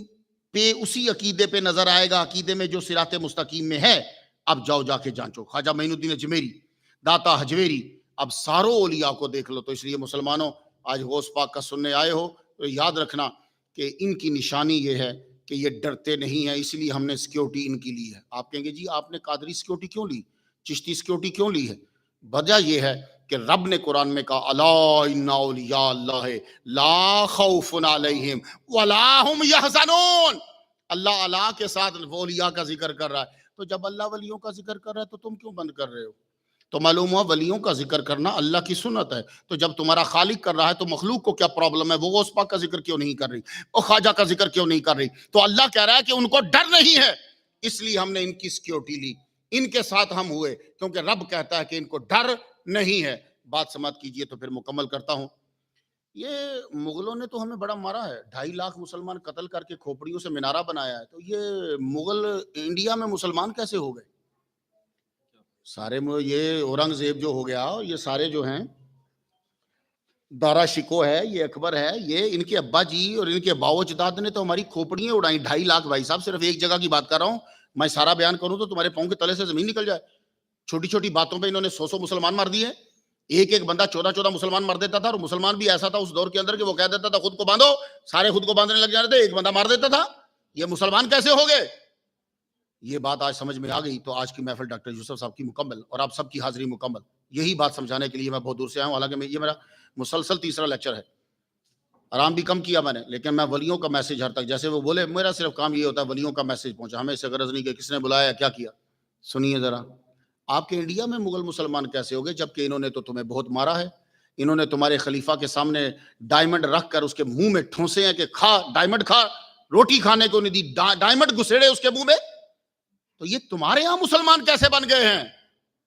پہ اسی عقیدے پہ نظر آئے گا، عقیدے میں جو صراط مستقیم میں ہے. اب جاؤ جا کے جانچو. خواجہ معین الدین اجمیری، داتا حجویری، اب ساروں اولیاء کو دیکھ لو. تو اس لیے مسلمانوں، آج غوث پاک کا سننے آئے ہو تو یاد رکھنا کہ ان کی نشانی یہ ہے کہ یہ ڈرتے نہیں ہیں، اس لیے ہم نے سیکیورٹی ان کی لی ہے. آپ کہیں گے جی آپ نے قادری سیکیورٹی کیوں لی، چشتی سیکیورٹی کیوں لی ہے؟ وجہ یہ ہے کہ رب نے قرآن میں کہا الا ان اولیاء اللہ لا خوف علیہم ولا هم یحزنون. اللہ اللہ کے ساتھ اولیاء کا ذکر کر رہا ہے. تو جب اللہ ولیوں کا ذکر کر رہا ہے تو تم کیوں بند کر رہے ہو؟ تو معلوم ہوا ولیوں کا ذکر کرنا اللہ کی سنت ہے. تو جب تمہارا خالق کر رہا ہے تو مخلوق کو کیا پرابلم ہے؟ وہ غوث پاک کا ذکر کیوں نہیں کر رہی، وہ خواجہ کا ذکر کیوں نہیں کر رہی؟ تو اللہ کہہ رہا ہے کہ ان کو ڈر نہیں ہے، اس لیے ہم نے ان کی سیکیورٹی لی، ان کے ساتھ ہم ہوئے، کیونکہ رب کہتا ہے کہ ان کو ڈر نہیں ہے. بات سماعت کیجئے تو پھر مکمل کرتا ہوں. یہ مغلوں نے تو ہمیں بڑا مارا ہے، 2.5 لاکھ مسلمان قتل کر کے کھوپڑیوں سے مینارہ بنایا ہے. تو یہ مغل انڈیا میں مسلمان کیسے ہو گئے؟ سارے یہ اورنگزیب جو ہو گیا، یہ سارے جو ہیں، دارا شکو ہے، یہ اکبر ہے، یہ ان کے ابا جی اور ان کے باو اجداد نے تو ہماری کھوپڑیاں اڑائیں. 2.5 لاکھ. بھائی صاحب صرف ایک جگہ کی بات کر رہا ہوں، میں سارا بیان کروں تو تمہارے پاؤں کے تلے سے زمین نکل جائے. چھوٹی چھوٹی باتوں پہ انہوں نے 100 مسلمان مار دیے. ایک بندہ 14 مسلمان مار دیتا تھا، اور مسلمان بھی ایسا تھا اس دور کے اندر کہ وہ کہہ دیتا تھا خود کو باندھو، سارے خود کو باندھنے لگ جاتے تھے، ایک بندہ مار دیتا تھا. یہ مسلمان کیسے ہو گئے؟ یہ بات آج سمجھ میں آ گئی. تو آج کی محفل ڈاکٹر یوسف صاحب کی مکمل، اور آپ سب کی حاضری مکمل. یہی بات سمجھانے کے لیے میں بہت دور سے آیا ہوں. حالانکہ یہ میرا مسلسل تیسرا لیکچر ہے، آرام بھی کم کیا میں نے، لیکن میں ولیوں کا میسج ہر تک، جیسے وہ بولے میرا صرف کام یہ ہوتا ہے ولیوں کا میسج پہنچا، ہمیں اس سے غرض نہیں کہ کس نے بلایا کیا کیا. سنیے ذرا، آپ کے انڈیا میں مغل مسلمان کیسے ہو گئے جبکہ انہوں نے تو تمہیں بہت مارا ہے؟ انہوں نے تمہارے خلیفہ کے سامنے ڈائمنڈ رکھ کر اس کے منہ میں ٹھونسے ہیں کہ کھا ڈائمنڈ کھا، روٹی کھانے کو نہیں دی، ڈائمنڈ گھسیڑے اس کے منہ میں. تو یہ تمہارے یہاں مسلمان کیسے بن گئے ہیں؟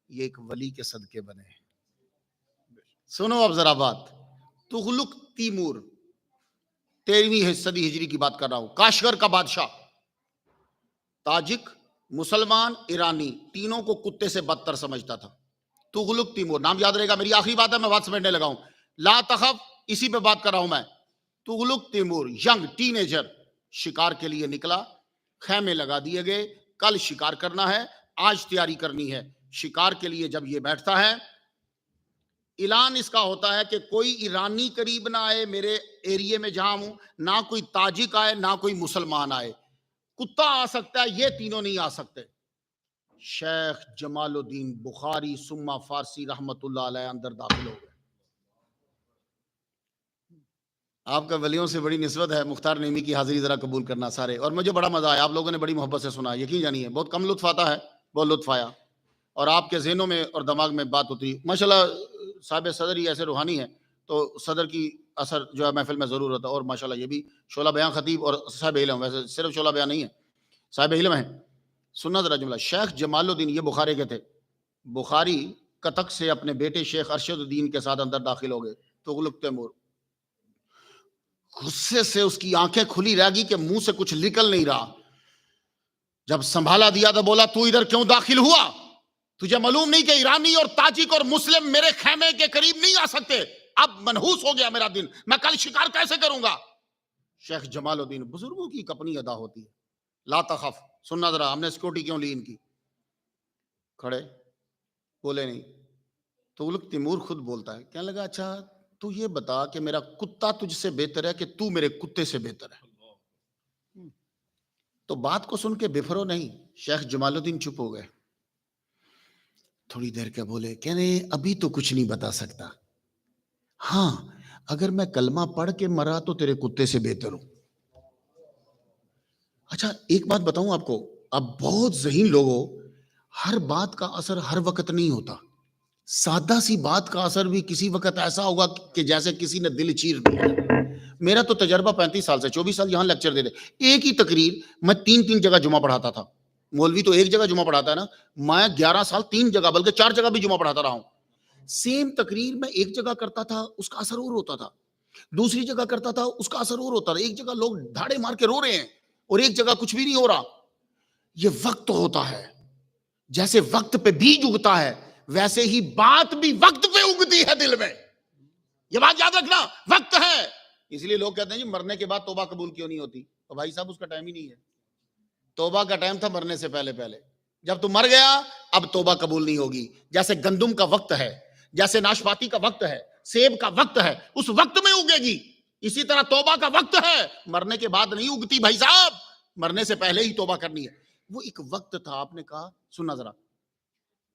یہ ایک ولی کے صدقے بنے ہیں. سنو اب ذرا بات. تغلق تیمور، 13ویں صدی ہجری کی بات کر رہا ہوں، کاشغر کا بادشاہ، تاجک، مسلمان، ایرانی، تینوں کو کتے سے بدتر سمجھتا تھا. تغلق تیمور نام یاد رہے گا، میری آخری بات ہے، میں بات سمجھنے لگا ہوں. لا تخف، اسی پہ بات کر رہا ہوں میں. تغلق تیمور ینگ ٹینیجر شکار کے لیے نکلا، خیمے لگا دیے گئے، کل شکار کرنا ہے، آج تیاری کرنی ہے. شکار کے لیے جب یہ بیٹھتا ہے، اعلان اس کا ہوتا ہے کہ کوئی ایرانی قریب نہ آئے میرے ایریے میں جہاں ہوں، نہ کوئی تاجک آئے، نہ کوئی مسلمان آئے. کتا آ سکتا ہے، یہ تینوں نہیں آ سکتے. شیخ جمال الدین بخاری ثم فارسی رحمت اللہ علیہ اندر داخل ہو گئے. آپ کا ولیوں سے بڑی نسبت ہے، مختار نعیمی کی حاضری ذرا قبول کرنا سارے. اور مجھے بڑا مزہ آیا، آپ لوگوں نے بڑی محبت سے سنا، یقین جانیے بہت کم لطف آتا ہے، بہت لطف آیا، اور آپ کے ذہنوں میں اور دماغ میں بات ہوتی. ماشاءاللہ صاحب صدر ہی ایسے روحانی ہے تو صدر کی اثر جو ہے محفل میں ضرور ہوتا ہے. اور ماشاءاللہ یہ بھی شعلہ بیان خطیب اور صاحب علم، ویسے صرف شعلہ بیان نہیں ہے، صاحب علم ہے. سننا ذرا جملہ. شیخ جمال الدین، یہ بخاری کے تھے، بخاری کتک سے اپنے بیٹے شیخ ارشد الدین کے ساتھ اندر داخل ہو گئے. تغلق تیمور غصے سے اس کی آنکھیں کھلی رہ گئی کہ منہ سے کچھ نکل نہیں رہا. جب سنبھالا دیا تو بولا تو ادھر کیوں داخل ہوا؟ تجھے معلوم نہیں کہ ایرانی اور تاجک اور مسلم میرے خیمے کے قریب نہیں آ سکتے؟ اب منحوس ہو گیا میرا دن، میں کل شکار کیسے کروں گا؟ شیخ جمال الدین، بزرگوں کی ایک اپنی ادا ہوتی ہے. لا تخف. سننا ذرا، ہم نے سیکورٹی کیوں لی ان کی؟ کھڑے، بولے نہیں. تغلق تیمور خود بولتا ہے، کہنے لگا اچھا تو یہ بتا کہ میرا کتا تجھ سے بہتر ہے کہ تو میرے کتے سے بہتر ہے؟ تو بات کو سن کے بفرو نہیں. شیخ جمال الدین چپ ہو گئے. تھوڑی دیر کے بولے، کہنے ابھی تو کچھ نہیں بتا سکتا، ہاں اگر میں کلمہ پڑھ کے مرا تو تیرے کتے سے بہتر ہوں. اچھا ایک بات بتاؤں آپ کو، اب بہت ذہین لوگوں، ہر بات کا اثر ہر وقت نہیں ہوتا. سادہ سی بات کا اثر بھی کسی وقت ایسا ہوگا کہ جیسے کسی نے دل چیر دیا. میرا تو تجربہ 35 سال سے 24 سال یہاں لیکچر دے ایک ہی تقریر میں 3 جگہ جمعہ پڑھاتا تھا. مولوی تو ایک جگہ جمعہ پڑھاتا ہے نا, میں 11 سال 3 جگہ بلکہ 4 جگہ بھی جمعہ پڑھاتا رہا ہوں. سیم تقریر میں ایک جگہ کرتا تھا, اس کا اثر اور ہوتا تھا, دوسری جگہ کرتا تھا, اس کا اثر اور ہوتا تھا. ایک جگہ لوگ دھاڑے مار کے رو رہے ہیں اور ایک جگہ کچھ بھی نہیں ہو رہا. یہ وقت ہوتا ہے, جیسے وقت پہ بیج اگتا ہے ویسے ہی بات بھی وقت پہ اگتی ہے دل میں. یہ بات یاد رکھنا, وقت ہے. اس لیے لوگ کہتے ہیں جی مرنے کے بعد توبہ قبول کیوں نہیں ہوتی؟ تو بھائی صاحب اس کا ٹائم ہی نہیں ہے. توبہ کا ٹائم تھا مرنے سے پہلے پہلے. جب تو مر گیا اب توبہ قبول نہیں ہوگی. جیسے گندم کا وقت ہے, جیسے ناشپاتی کا وقت ہے, سیب کا وقت ہے, اس وقت میں اگے گی. اسی طرح توبہ کا وقت ہے, مرنے کے بعد نہیں اگتی بھائی صاحب, مرنے سے پہلے ہی توبہ کرنی ہے. وہ ایک وقت تھا. آپ نے کہا سننا ذرا,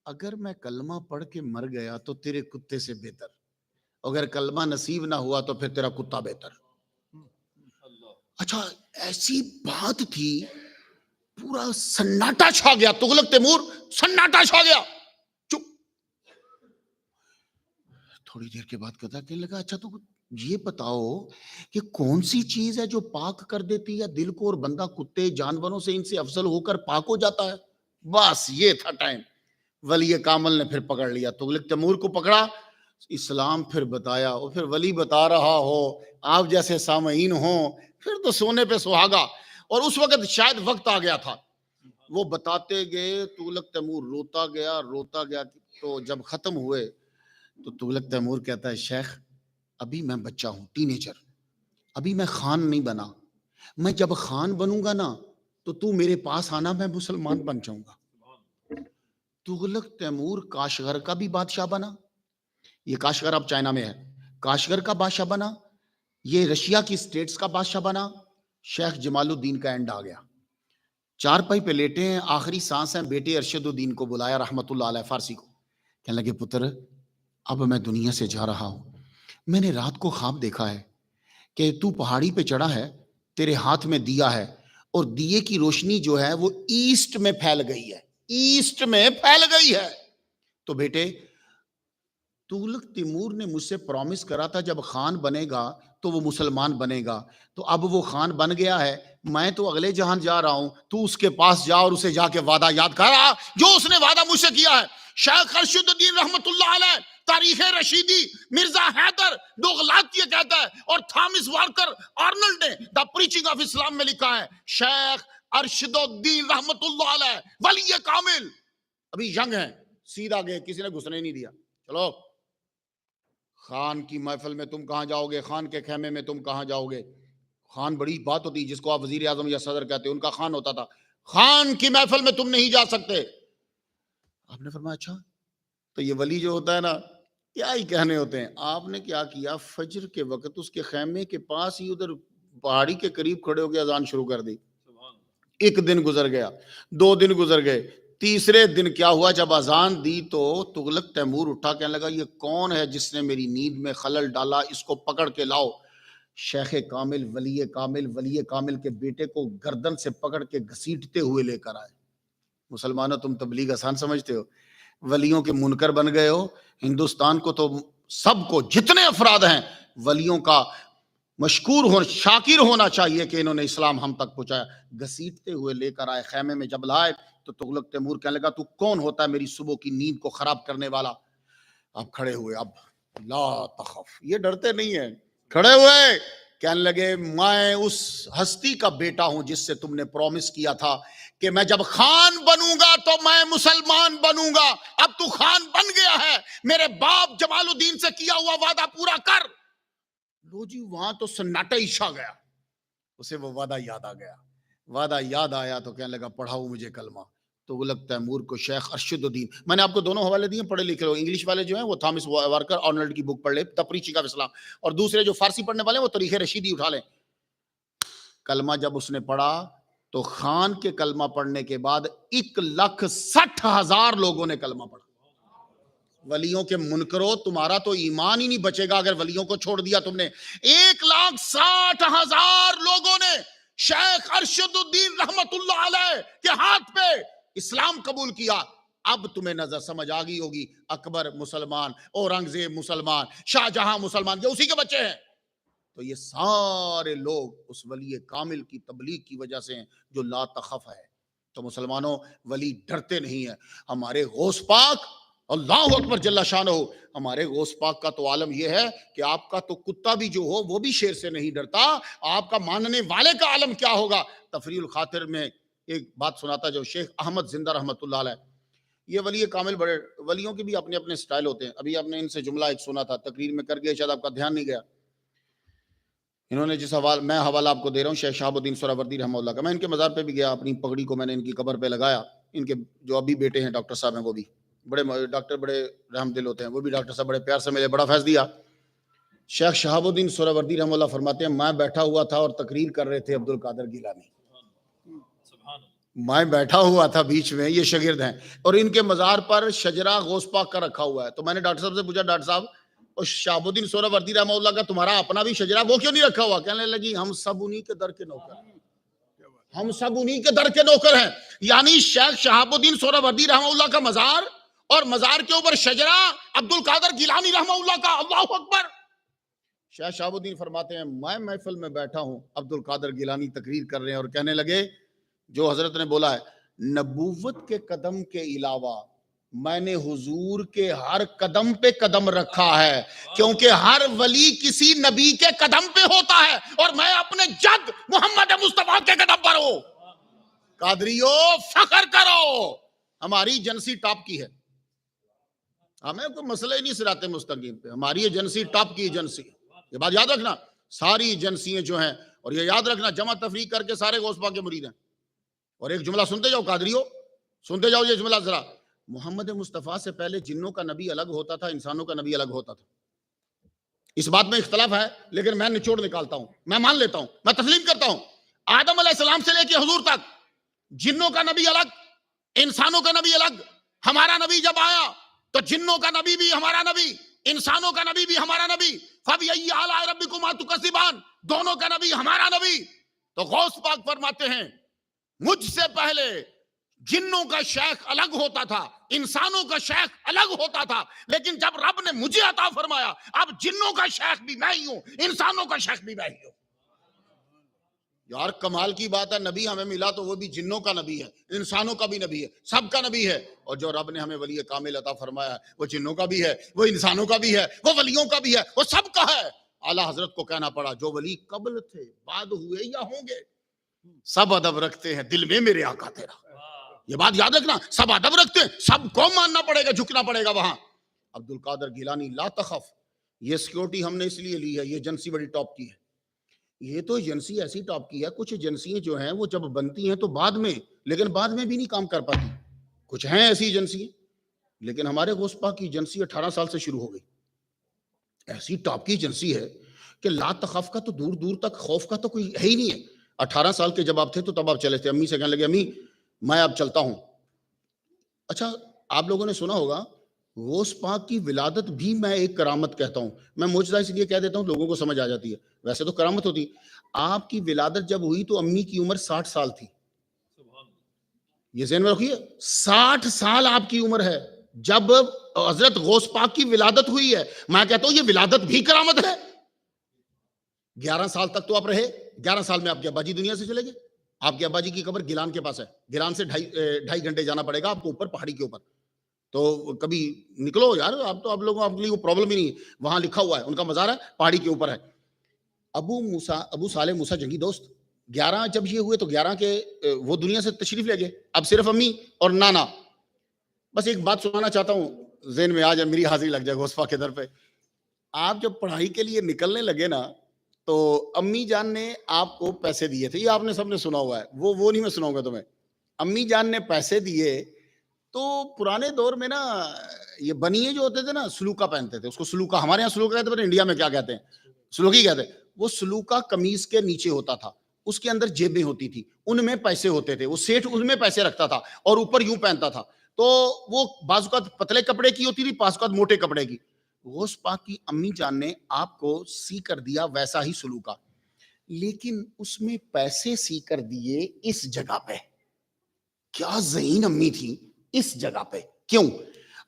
اگر میں کلمہ پڑھ کے مر گیا تو تیرے کتے سے بہتر, اگر کلمہ نصیب نہ ہوا تو پھر تیرا کتا بہتر. اچھا ایسی بات تھی, پورا سناٹا چھا گیا. تغلق تیمور سناٹا چھا گیا, چپ. تھوڑی دیر کے بعد کہتا کہنے لگا اچھا تو یہ بتاؤ کہ کون سی چیز ہے جو پاک کر دیتی ہے دل کو, اور بندہ کتے جانوروں سے ان سے افضل ہو کر پاک ہو جاتا ہے. بس یہ تھا ٹائم. ولی کامل نے پھر پکڑ لیا, تغلق تیمور کو پکڑا, اسلام پھر بتایا. اور پھر ولی بتا رہا ہو, آپ جیسے سامعین ہوں, پھر تو سونے پہ سہاگا. اور اس وقت شاید وقت آ گیا تھا. وہ بتاتے گئے, تغلق تیمور روتا گیا. تو جب ختم ہوئے تو تغلق تیمور کہتا ہے شیخ ابھی میں بچہ ہوں, ٹینیجر, ابھی میں خان نہیں بنا. میں جب خان بنوں گا نا تو میرے پاس آنا, میں مسلمان بن جاؤں گا. تغلق تیمور کاشغر کا بھی بادشاہ بنا. یہ کاشغر اب چائنا میں ہے. کاشغر کا بادشاہ بنا, یہ رشیا کی سٹیٹس کا بادشاہ بنا. شیخ جمال الدین کا اینڈ آ گیا. چارپائی پہ لیٹے ہیں, آخری سانس ہیں. بیٹے ارشد الدین کو بلایا رحمت اللہ علیہ فارسی کو, کہنے لگے پتر اب میں دنیا سے جا رہا ہوں. میں نے رات کو خواب دیکھا ہے کہ تو پہاڑی پہ چڑھا ہے, تیرے ہاتھ میں دیا ہے, اور دیے کی روشنی جو ہے وہ ایسٹ میں پھیل گئی ہے, ایسٹ میں پھیل گئی ہے. تو بیٹے تغلق تیمور نے مجھ سے پرومس کرا تھا جب خان بنے گا تو وہ مسلمان بنے گا, تو اب وہ خان بن گیا ہے. میں تو اگلے جہان جا رہا ہوں, تو اس کے پاس جا اور اسے جا کے وعدہ یاد کرا جو اس نے وعدہ مجھ سے کیا ہے. شیخ ارشد الدین رحمت اللہ علیہ تاریخ رشیدی مرزا حیدر دوغلات یہ کہتا ہے, اور تھامس وارکر آرنلڈ نے دا پریچنگ آف اسلام میں لکھا ہے شیخ ارشد الدین رحمت اللہ علیہ ولی کامل ابھی ینگ ہیں, سیدھا گئے, کسی نے گھسنے نہیں دیا. چلو خان کی محفل میں تم کہاں جاؤ گے, خان کے خیمے میں تم کہاں جاؤ گے. خان بڑی بات ہوتی, جس کو آپ وزیر اعظم یا صدر کہتے, ان کا خان ہوتا تھا. خان کی محفل میں تم نہیں جا سکتے. آپ نے فرمایا اچھا, تو یہ ولی جو ہوتا ہے نا کیا ہی کہنے ہوتے ہیں. آپ نے کیا کیا, فجر کے وقت اس کے خیمے کے پاس ہی ادھر پہاڑی کے قریب کھڑے ہو کے اذان شروع کر دی. ایک دن گزر گیا, 2 دن گزر گئے, تیسرے دن کیا ہوا, جب اذان دی تو تغلق تیمور اٹھا, کہنے لگا یہ کون ہے جس نے میری نیند میں خلل ڈالا, اس کو پکڑ کے لاؤ. شیخ کامل ولی کامل کے بیٹے کو گردن سے پکڑ کے گھسیٹتے ہوئے لے کر آئے. مسلمانوں تم تبلیغ آسان سمجھتے ہو, ولیوں کے منکر بن گئے ہو. ہندوستان کو تو سب کو جتنے افراد ہیں ولیوں کا مشکور ہو, شاکر ہونا چاہیے کہ انہوں نے اسلام ہم تک پہنچایا. گھسیٹتے ہوئے لے کر آئے, خیمے میں جب لائے تو تغلق تیمور کہنے لگا تو کون ہوتا ہے میری صبح کی نیند کو خراب کرنے والا. اب کھڑے ہوئے, اب لا تخف, یہ ڈرتے نہیں ہیں, کھڑے ہوئے کہنے لگے میں اس ہستی کا بیٹا ہوں جس سے تم نے پرومس کیا تھا کہ میں جب خان بنوں گا تو میں مسلمان بنوں گا. اب تو خان بن گیا ہے, میرے باپ جمال الدین سے کیا ہوا وعدہ پورا کر. لو جی وہاں تو سناٹا ہی چھا گیا, اسے وہ وعدہ یاد آ گیا. وعدہ یاد آیا تو کہنے لگا پڑھاؤ مجھے کلمہ. تغلق تیمور کو شیخ ارشد الدین, میں نے آپ کو دونوں حوالے دیے, پڑھے لکھے لو. انگلش والے جو ہیں وہ تھامس وارکر آرنلڈ کی بک پڑھ لے, دی پریچنگ آف اسلام, اور دوسرے جو فارسی پڑھنے والے ہیں وہ تاریخ رشیدی اٹھا لیں. کلمہ جب اس نے پڑھا تو خان کے کلمہ پڑھنے کے بعد 1,60,000 لوگوں نے کلمہ پڑھا. ولیوں کے منکرو, تمہارا تو ایمان ہی نہیں بچے گا اگر ولیوں کو چھوڑ دیا تم نے. 1,60,000 لوگوں نے شیخ ارشد الدین رحمت اللہ علیہ کے ہاتھ پہ اسلام قبول کیا. اب تمہیں نظر سمجھ آ گئی ہوگی، اکبر مسلمان، اورنگزیب مسلمان، شاہ جہاں مسلمان، یہ اسی کے بچے ہیں. تو یہ سارے لوگ اس ولی کامل کی تبلیغ کی وجہ سے ہیں جو لا تخف ہے. تو مسلمانوں، ولی ڈرتے نہیں ہیں. ہمارے غوث پاک اللہ اکبر جل شانہ، ہمارے غوث پاک کا تو عالم یہ ہے کہ آپ کا تو کتا بھی جو ہو وہ بھی شیر سے نہیں ڈرتا، آپ کا ماننے والے کا عالم کیا ہوگا. تفریح الخاطر میں ایک بات سناتا جو شیخ احمد زندہ رحمۃ اللہ علیہ. یہ ولی کامل بڑے ولیوں کے بھی اپنے اپنے سٹائل ہوتے ہیں. ابھی آپ نے ان سے جملہ ایک سنا تھا، تقریر میں کر گئے، شاید آپ کا دھیان نہیں گیا. انہوں نے جس میں حوالہ آپ کو دے رہا ہوں شیخ شہاب الدین سہروردی رحمہ اللہ کا. میں ان کے مزار پہ بھی گیا، اپنی پگڑی کو میں نے ان کی قبر پہ لگایا. ان کے جو ابھی بیٹے ہیں ڈاکٹر صاحب ہیں، وہ بھی بڑے ڈاکٹر، بڑے رحم دل ہوتے ہیں. وہ بھی ڈاکٹر صاحب بڑے پیار سے ملے، بڑا فیض دیا. شیخ شہاب الدین سہروردی رحمہ اللہ فرماتے ہیں، میں بیٹھا ہوا تھا اور تقریر کر رہے تھے عبد القادر گیلانی. میں بیٹھا ہوا تھا بیچ میں، یہ شاگرد ہیں، اور ان کے مزار پر شجرہ غوث پاک کا رکھا ہوا ہے. تو میں نے ڈاکٹر صاحب سے پوچھا، ڈاکٹر صاحب اور شہاب الدین سہروردی رحمہ اللہ کا تمہارا اپنا بھی شجرہ وہ کیوں نہیں رکھا ہوا؟ کہنے لگی، ہم سب انہی کے در کے نوکر ہیں، ہم سب انہی کے در کے نوکر ہیں. یعنی شیخ شہاب الدین سہروردی رحمہ اللہ کا مزار اور مزار کے اوپر شجرہ عبد القادر گیلانی رحمہ اللہ کا. اللہ اکبر. شیخ شہاب الدین فرماتے ہیں، میں محفل میں بیٹھا ہوں، عبد القادر گیلانی تقریر کر رہے ہیں اور کہنے لگے جو حضرت نے بولا ہے، نبوت کے قدم کے علاوہ میں نے حضور کے ہر قدم پہ قدم رکھا ہے، کیونکہ ہر ولی کسی نبی کے قدم پہ ہوتا ہے، اور میں اپنے جد محمد مصطفیٰ کے قدم پر ہوں. قادریو فخر کرو، ہماری ایجنسی ٹاپ کی ہے، ہمیں کوئی مسئلہ ہی نہیں صراط مستقیم پہ. ہماری ایجنسی ٹاپ کی ایجنسی ہے. یہ بات یاد رکھنا، ساری ایجنسیاں جو ہیں، اور یہ یاد رکھنا جمع تفریق کر کے سارے غوث پاک کے مرید ہیں. اور ایک جملہ سنتے جاؤ قادریو، سنتے جاؤ یہ جملہ ذرا. محمد مصطفیٰ سے پہلے جنوں کا نبی الگ ہوتا تھا، انسانوں کا نبی الگ ہوتا تھا. اس بات میں اختلاف ہے، لیکن میں نچوڑ نکالتا ہوں، میں مان لیتا ہوں، میں تسلیم کرتا ہوں. آدم علیہ السلام سے لے کے حضور تک جنوں کا نبی الگ، انسانوں کا نبی الگ. ہمارا نبی جب آیا تو جنوں کا نبی بھی ہمارا نبی، انسانوں کا نبی بھی ہمارا نبی. فَبِأَيِّ آلَاءِ رَبِّكُمَا تُكَذِّبَانِ، دونوں کا نبی ہمارا نبی. تو غوث پاک فرماتے ہیں، مجھ سے پہلے جنوں کا شیخ الگ ہوتا تھا، انسانوں کا شیخ الگ ہوتا تھا، لیکن جب رب نے مجھے عطا فرمایا، اب جنوں کا شیخ بھی میں ہی ہوں، انسانوں کا شیخ بھی میں ہی ہوں. یار کمال کی بات ہے، نبی ہمیں ملا تو وہ بھی جنوں کا نبی ہے، انسانوں کا بھی نبی ہے، سب کا نبی ہے. اور جو رب نے ہمیں ولی کامل عطا فرمایا وہ جنوں کا بھی ہے، وہ انسانوں کا بھی ہے، وہ ولیوں کا بھی ہے، وہ سب کا ہے. اعلیٰ حضرت کو کہنا پڑا، جو ولی قبل تھے، بعد ہوئے یا ہوں گے، سب ادب رکھتے ہیں دل میں میرے آقا تیرا. یہ بات یاد رکھنا، سب ادب رکھتے ہیں، سب کو ماننا پڑے گا، جھکنا پڑے گا وہاں. عبد القادر گیلانی لا تخف، یہ سیکیورٹی ہم نے اس لیے لی ہے، یہ ایجنسی بڑی ٹاپ کی ہے. یہ تو ایجنسی ایسی ٹاپ کی ہے، کچھ ایجنسیاں جو ہیں وہ جب بنتی ہیں تو بعد میں، لیکن بعد میں بھی نہیں کام کر پاتی. کچھ ہیں ایسی ایجنسی، لیکن ہمارے غوث پاک کی ایجنسی 18 سال سے شروع ہو گئی. ایسی ٹاپ کی ایجنسی ہے کہ لا تخف کا تو دور دور تک خوف کا تو کوئی ہے ہی نہیں ہے. 18 سال کے جب آپ تھے تو تب آپ چلے تھے. امی سے کہنے لگے، امی میں اب چلتا ہوں. اچھا آپ لوگوں نے سنا ہوگا غوث پاک کی ولادت بھی میں ایک کرامت کہتا ہوں. میں معجزہ اس لیے کہہ دیتا ہوں لوگوں کو سمجھ آ جاتی ہے، ویسے تو کرامت ہوتی. آپ کی ولادت جب ہوئی تو امی کی عمر 60 سال تھی. یہ ذہن میں رکھیے، 60 سال آپ کی عمر ہے جب حضرت غوث پاک کی ولادت ہوئی ہے. میں کہتا ہوں یہ ولادت بھی کرامت ہے. 11 سال تک تو آپ رہے، 11 سال میں آپ کے ابا جی دنیا سے چلے گئے. آپ کے ابا جی کی قبر گیلان کے پاس ہے، گیلان سے 2.5 گھنٹے جانا پڑے گا آپ کو اوپر پہاڑی کے اوپر. تو کبھی نکلو یار، آپ تو آپ لوگوں آپ کے لیے پرابلم ہی نہیں ہے. وہاں لکھا ہوا ہے ان کا مزار ہے، پہاڑی کے اوپر ہے. ابو صالح موسیٰ جنگی دوست 11 جب یہ ہوئے تو 11 کے وہ دنیا سے تشریف لے گئے. اب صرف امی اور نانا. بس ایک بات سنانا چاہتا ہوں، ذہن میں آ جائے، میری حاضری لگ جائے غوث پاک کے در پہ. آپ جب پڑھائی کے لیے نکلنے لگے نا تو امی جان نے آپ کو پیسے دیے تھے، یہ آپ نے سب نے سنا ہوا ہے، وہ نہیں میں سناؤں گا تمہیں. امی جان نے پیسے دیے تو پرانے دور میں نا یہ بنیے جو ہوتے تھے نا سلوکا پہنتے تھے. اس کو سلوکا، ہمارے یہاں سلوکا کہتے ہیں، انڈیا میں کیا کہتے ہیں، سلوکی کہتے ہیں. وہ سلوکا قمیص کے نیچے ہوتا تھا، اس کے اندر جیبیں ہوتی تھی، ان میں پیسے ہوتے تھے. وہ سیٹھ ان میں پیسے رکھتا تھا اور اوپر یوں پہنتا تھا. تو وہ بعض اوقات پتلے کپڑے کی ہوتی تھی، بعض اوقات موٹے کپڑے کی. غوث پاک کی امی جان نے آپ کو سی کر دیا ویسا ہی سلوکا، لیکن اس میں پیسے سی کر دیے اس جگہ پہ. کیا ذہین امی تھی، اس جگہ پہ کیوں؟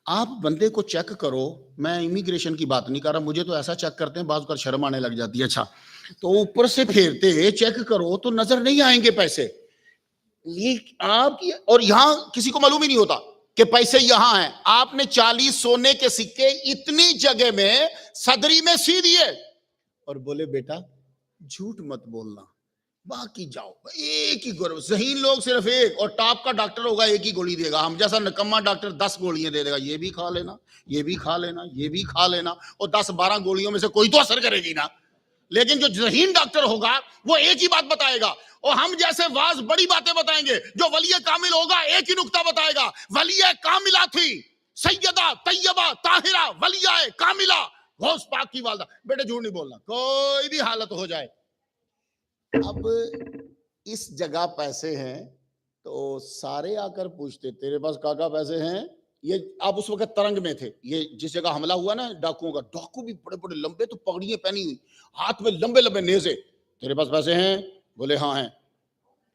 آپ بندے کو چیک کرو، میں امیگریشن کی بات نہیں کر رہا، مجھے تو ایسا چیک کرتے ہیں بعض اوقات شرم آنے لگ جاتی ہے، اچھا تو اوپر سے پھیرتے چیک کرو تو نظر نہیں آئیں گے پیسے، یہ آپ کی، اور یہاں کسی کو معلوم ہی نہیں ہوتا کہ پیسے یہاں ہیں. آپ نے 40 سونے کے سکے اتنی جگہ میں صدری میں سی دیے اور بولے بیٹا جھوٹ مت بولنا، باقی جاؤ ایک ہی گولی. ذہین لوگ صرف ایک، اور ٹاپ کا ڈاکٹر ہوگا ایک ہی گولی دے گا. ہم جیسا نکما ڈاکٹر 10 گولیاں دے گا، یہ بھی کھا لینا، یہ بھی کھا لینا، یہ بھی کھا لینا، اور 10-12 گولیوں میں سے کوئی تو اثر کرے گی نا. لیکن جو ذہین ڈاکٹر ہوگا وہ ایک ہی بات بتائے گا. اور ہم جیسے واز بڑی باتیں بتائیں گے، جو ولی کامل ہوگا ایک ہی نقطہ بتائے گا. ولی کاملہ تھی سیدہ طیبہ طاہرہ ولیہ کاملہ غوث پاک کی والدہ. بیٹے جھوٹ نہیں بولنا، کوئی بھی حالت ہو جائے. اب اس جگہ پیسے ہیں تو سارے آ کر پوچھتے تیرے پاس کاکا پیسے ہیں. یہ آپ اس وقت ترنگ میں تھے، یہ جس جگہ حملہ ہوا نا ڈاکوؤں کا، ڈاکو بھی بڑے بڑے لمبے تو پگڑیاں پہنی ہوئی، ہاتھ میں لمبے لمبے نیزے. تیرے پاس پیسے ہیں؟ بولے ہاں ہیں.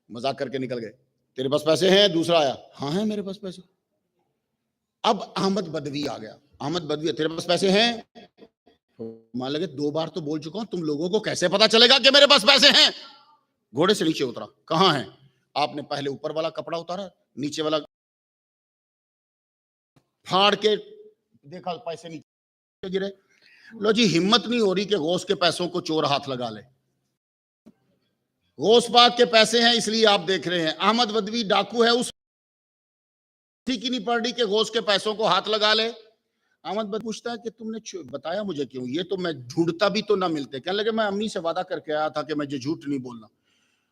مذاق کر کے نکل گئے. تیرے پاس پیسے ہیں؟ دوسرا آیا، ہاں ہیں میرے پاس پیسے. اب احمد بدوی آ گیا. احمد بدوی تیرے پاس پیسے ہیں؟ مان لگے 2 بار تو بول چکا ہوں، تم لوگوں کو کیسے پتا چلے گا کہ میرے پاس پیسے ہیں. گھوڑے سے نیچے اترا، کہاں ہیں؟ آپ نے پہلے اوپر والا کپڑا اتارا، نیچے والا پھاڑ کے دیکھا پیسے نیچے گرے. لو جی ہمت نہیں ہو رہی کہ غوث کے پیسوں کو چور ہاتھ لگا لے. غوث پاک کے پیسے ہیں اس لیے آپ دیکھ رہے ہیں. احمد بدوی ڈاکو ہے، اس کی نہیں پڑ رہی کہ غوث کے پیسوں کو ہاتھ لگا لے. احمد بدوی پوچھتا ہے کہ تم نے بتایا مجھے کیوں؟ یہ تو میں ڈھونڈتا بھی تو نہ ملتے. کہنے لگے میں امی سے وعدہ کر کے آیا تھا کہ مجھے جھوٹ نہیں بولنا.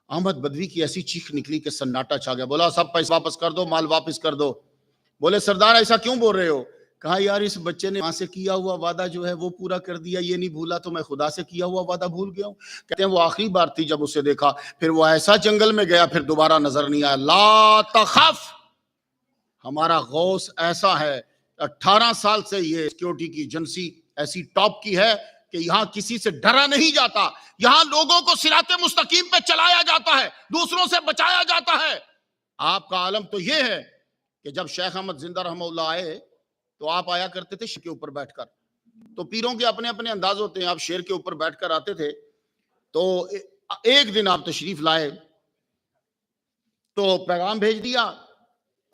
احمد بدوی کی ایسی چیخ نکلی کہ سناٹا چھا گیا. بولا سب پیسے واپس کر دو، مال واپس کر دو. بولے سردار ایسا کیوں بول رہے ہو؟ کہا یار اس بچے نے ماں سے کیا ہوا وعدہ جو ہے وہ پورا کر دیا، یہ نہیں بھولا تو میں خدا سے کیا ہوا وعدہ بھول گیا ہوں. کہتے ہیں وہ آخری بار تھی جب اسے دیکھا، پھر وہ ایسا جنگل میں گیا پھر دوبارہ نظر نہیں آیا. لا تخف، ہمارا غوث ایسا ہے. 18 سال سے یہ سیکیورٹی کی ایجنسی ایسی ٹاپ کی ہے کہ یہاں کسی سے ڈرا نہیں جاتا. یہاں لوگوں کو صراط مستقیم پہ چلایا جاتا ہے، دوسروں سے بچایا جاتا ہے. آپ کا عالم تو یہ ہے کہ جب شیخ احمد زندہ رحمہ اللہ آئے تو آپ آیا کرتے تھے شیر کے اوپر بیٹھ کر. تو پیروں کے اپنے اپنے انداز ہوتے ہیں. آپ شیر کے اوپر بیٹھ کر آتے تھے تو ایک دن آپ تشریف لائے تو پیغام بھیج دیا.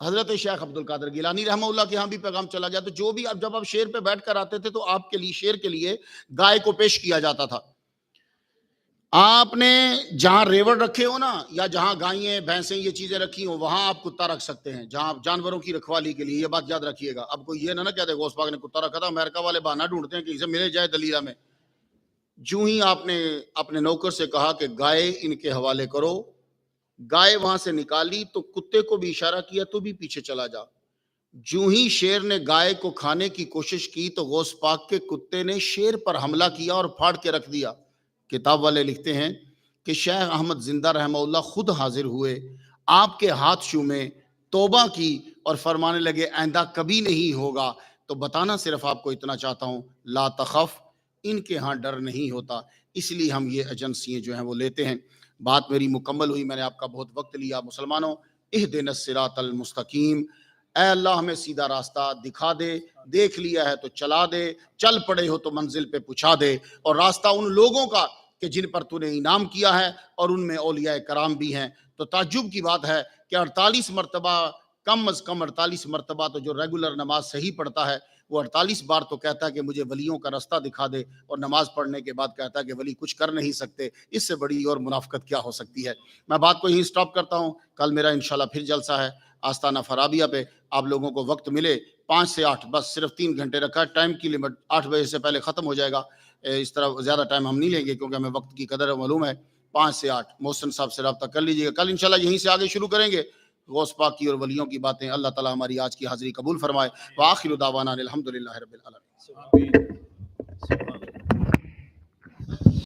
حضرت شیخ عبد القادر گیلانی رحمہ اللہ کے ہاں بھی پیغام چلا گیا. تو جو بھی جب آپ شیر پہ بیٹھ کر آتے تھے تو آپ کے لیے شیر کے لیے گائے کو پیش کیا جاتا تھا. آپ نے جہاں ریوڑ رکھے ہو نا، یا جہاں گائیں بھینسیں یہ چیزیں رکھی ہوں وہاں آپ کتا رکھ سکتے ہیں، جہاں جانوروں کی رکھوالی کے لیے. یہ بات یاد رکھیے گا. اب کوئی یہ نہ کہتے غوث پاک نے کتا رکھا تھا. امریکہ والے بہانہ ڈھونڈتے ہیں کہ اسے ملے جائے دلیلہ میں. جو ہی آپ نے اپنے نوکر سے کہا کہ گائے ان کے حوالے کرو، گائے وہاں سے نکالی تو کتے کو بھی اشارہ کیا تو بھی پیچھے چلا جا. جو ہی شیر نے گائے کو کھانے کی کوشش کی تو غوث پاک کے کتے نے شیر پر حملہ کیا اور پھاڑ کے رکھ دیا. کتاب والے لکھتے ہیں کہ شیخ احمد زندہ رحمہ اللہ خود حاضر ہوئے، آپ کے ہاتھ چومے، توبہ کی اور فرمانے لگے آئندہ کبھی نہیں ہوگا. تو بتانا صرف آپ کو اتنا چاہتا ہوں، لا تخف، ان کے ہاں ڈر نہیں ہوتا. اس لیے ہم یہ ایجنسیاں جو ہیں وہ لیتے ہیں. بات میری مکمل ہوئی، میں نے آپ کا بہت وقت لیا. مسلمانوں، اہدنا الصراط المستقیم، اے اللہ ہمیں سیدھا راستہ دکھا دے. دیکھ لیا ہے تو چلا دے، چل پڑے ہو تو منزل پہ پہنچا دے. اور راستہ ان لوگوں کا کہ جن پر تو نے انعام کیا ہے، اور ان میں اولیاء کرام بھی ہیں. تو تعجب کی بات ہے کہ 48 مرتبہ، کم از کم 48 مرتبہ تو جو ریگولر نماز صحیح پڑھتا ہے وہ 48 بار تو کہتا ہے کہ مجھے ولیوں کا راستہ دکھا دے، اور نماز پڑھنے کے بعد کہتا ہے کہ ولی کچھ کر نہیں سکتے. اس سے بڑی اور منافقت کیا ہو سکتی ہے. میں بات کو یہیں سٹاپ کرتا ہوں. کل میرا انشاءاللہ پھر جلسہ ہے آستانہ فرابیہ پہ. آپ لوگوں کو وقت ملے 5 سے 8، بس صرف 3 گھنٹے رکھا ہے. ٹائم کی لمٹ 8 بجے سے پہلے ختم ہو جائے گا. اس طرح زیادہ ٹائم ہم نہیں لیں گے کیونکہ ہمیں وقت کی قدر معلوم ہے. 5 سے 8 محسن صاحب سے رابطہ کر لیجیے گا. کل انشاءاللہ یہیں سے آگے شروع کریں گے غوث پاک کی اور ولیوں کی باتیں. اللہ تعالی ہماری آج کی حاضری قبول فرمائے. وآخر دعوانا الحمدللہ رب العالمین.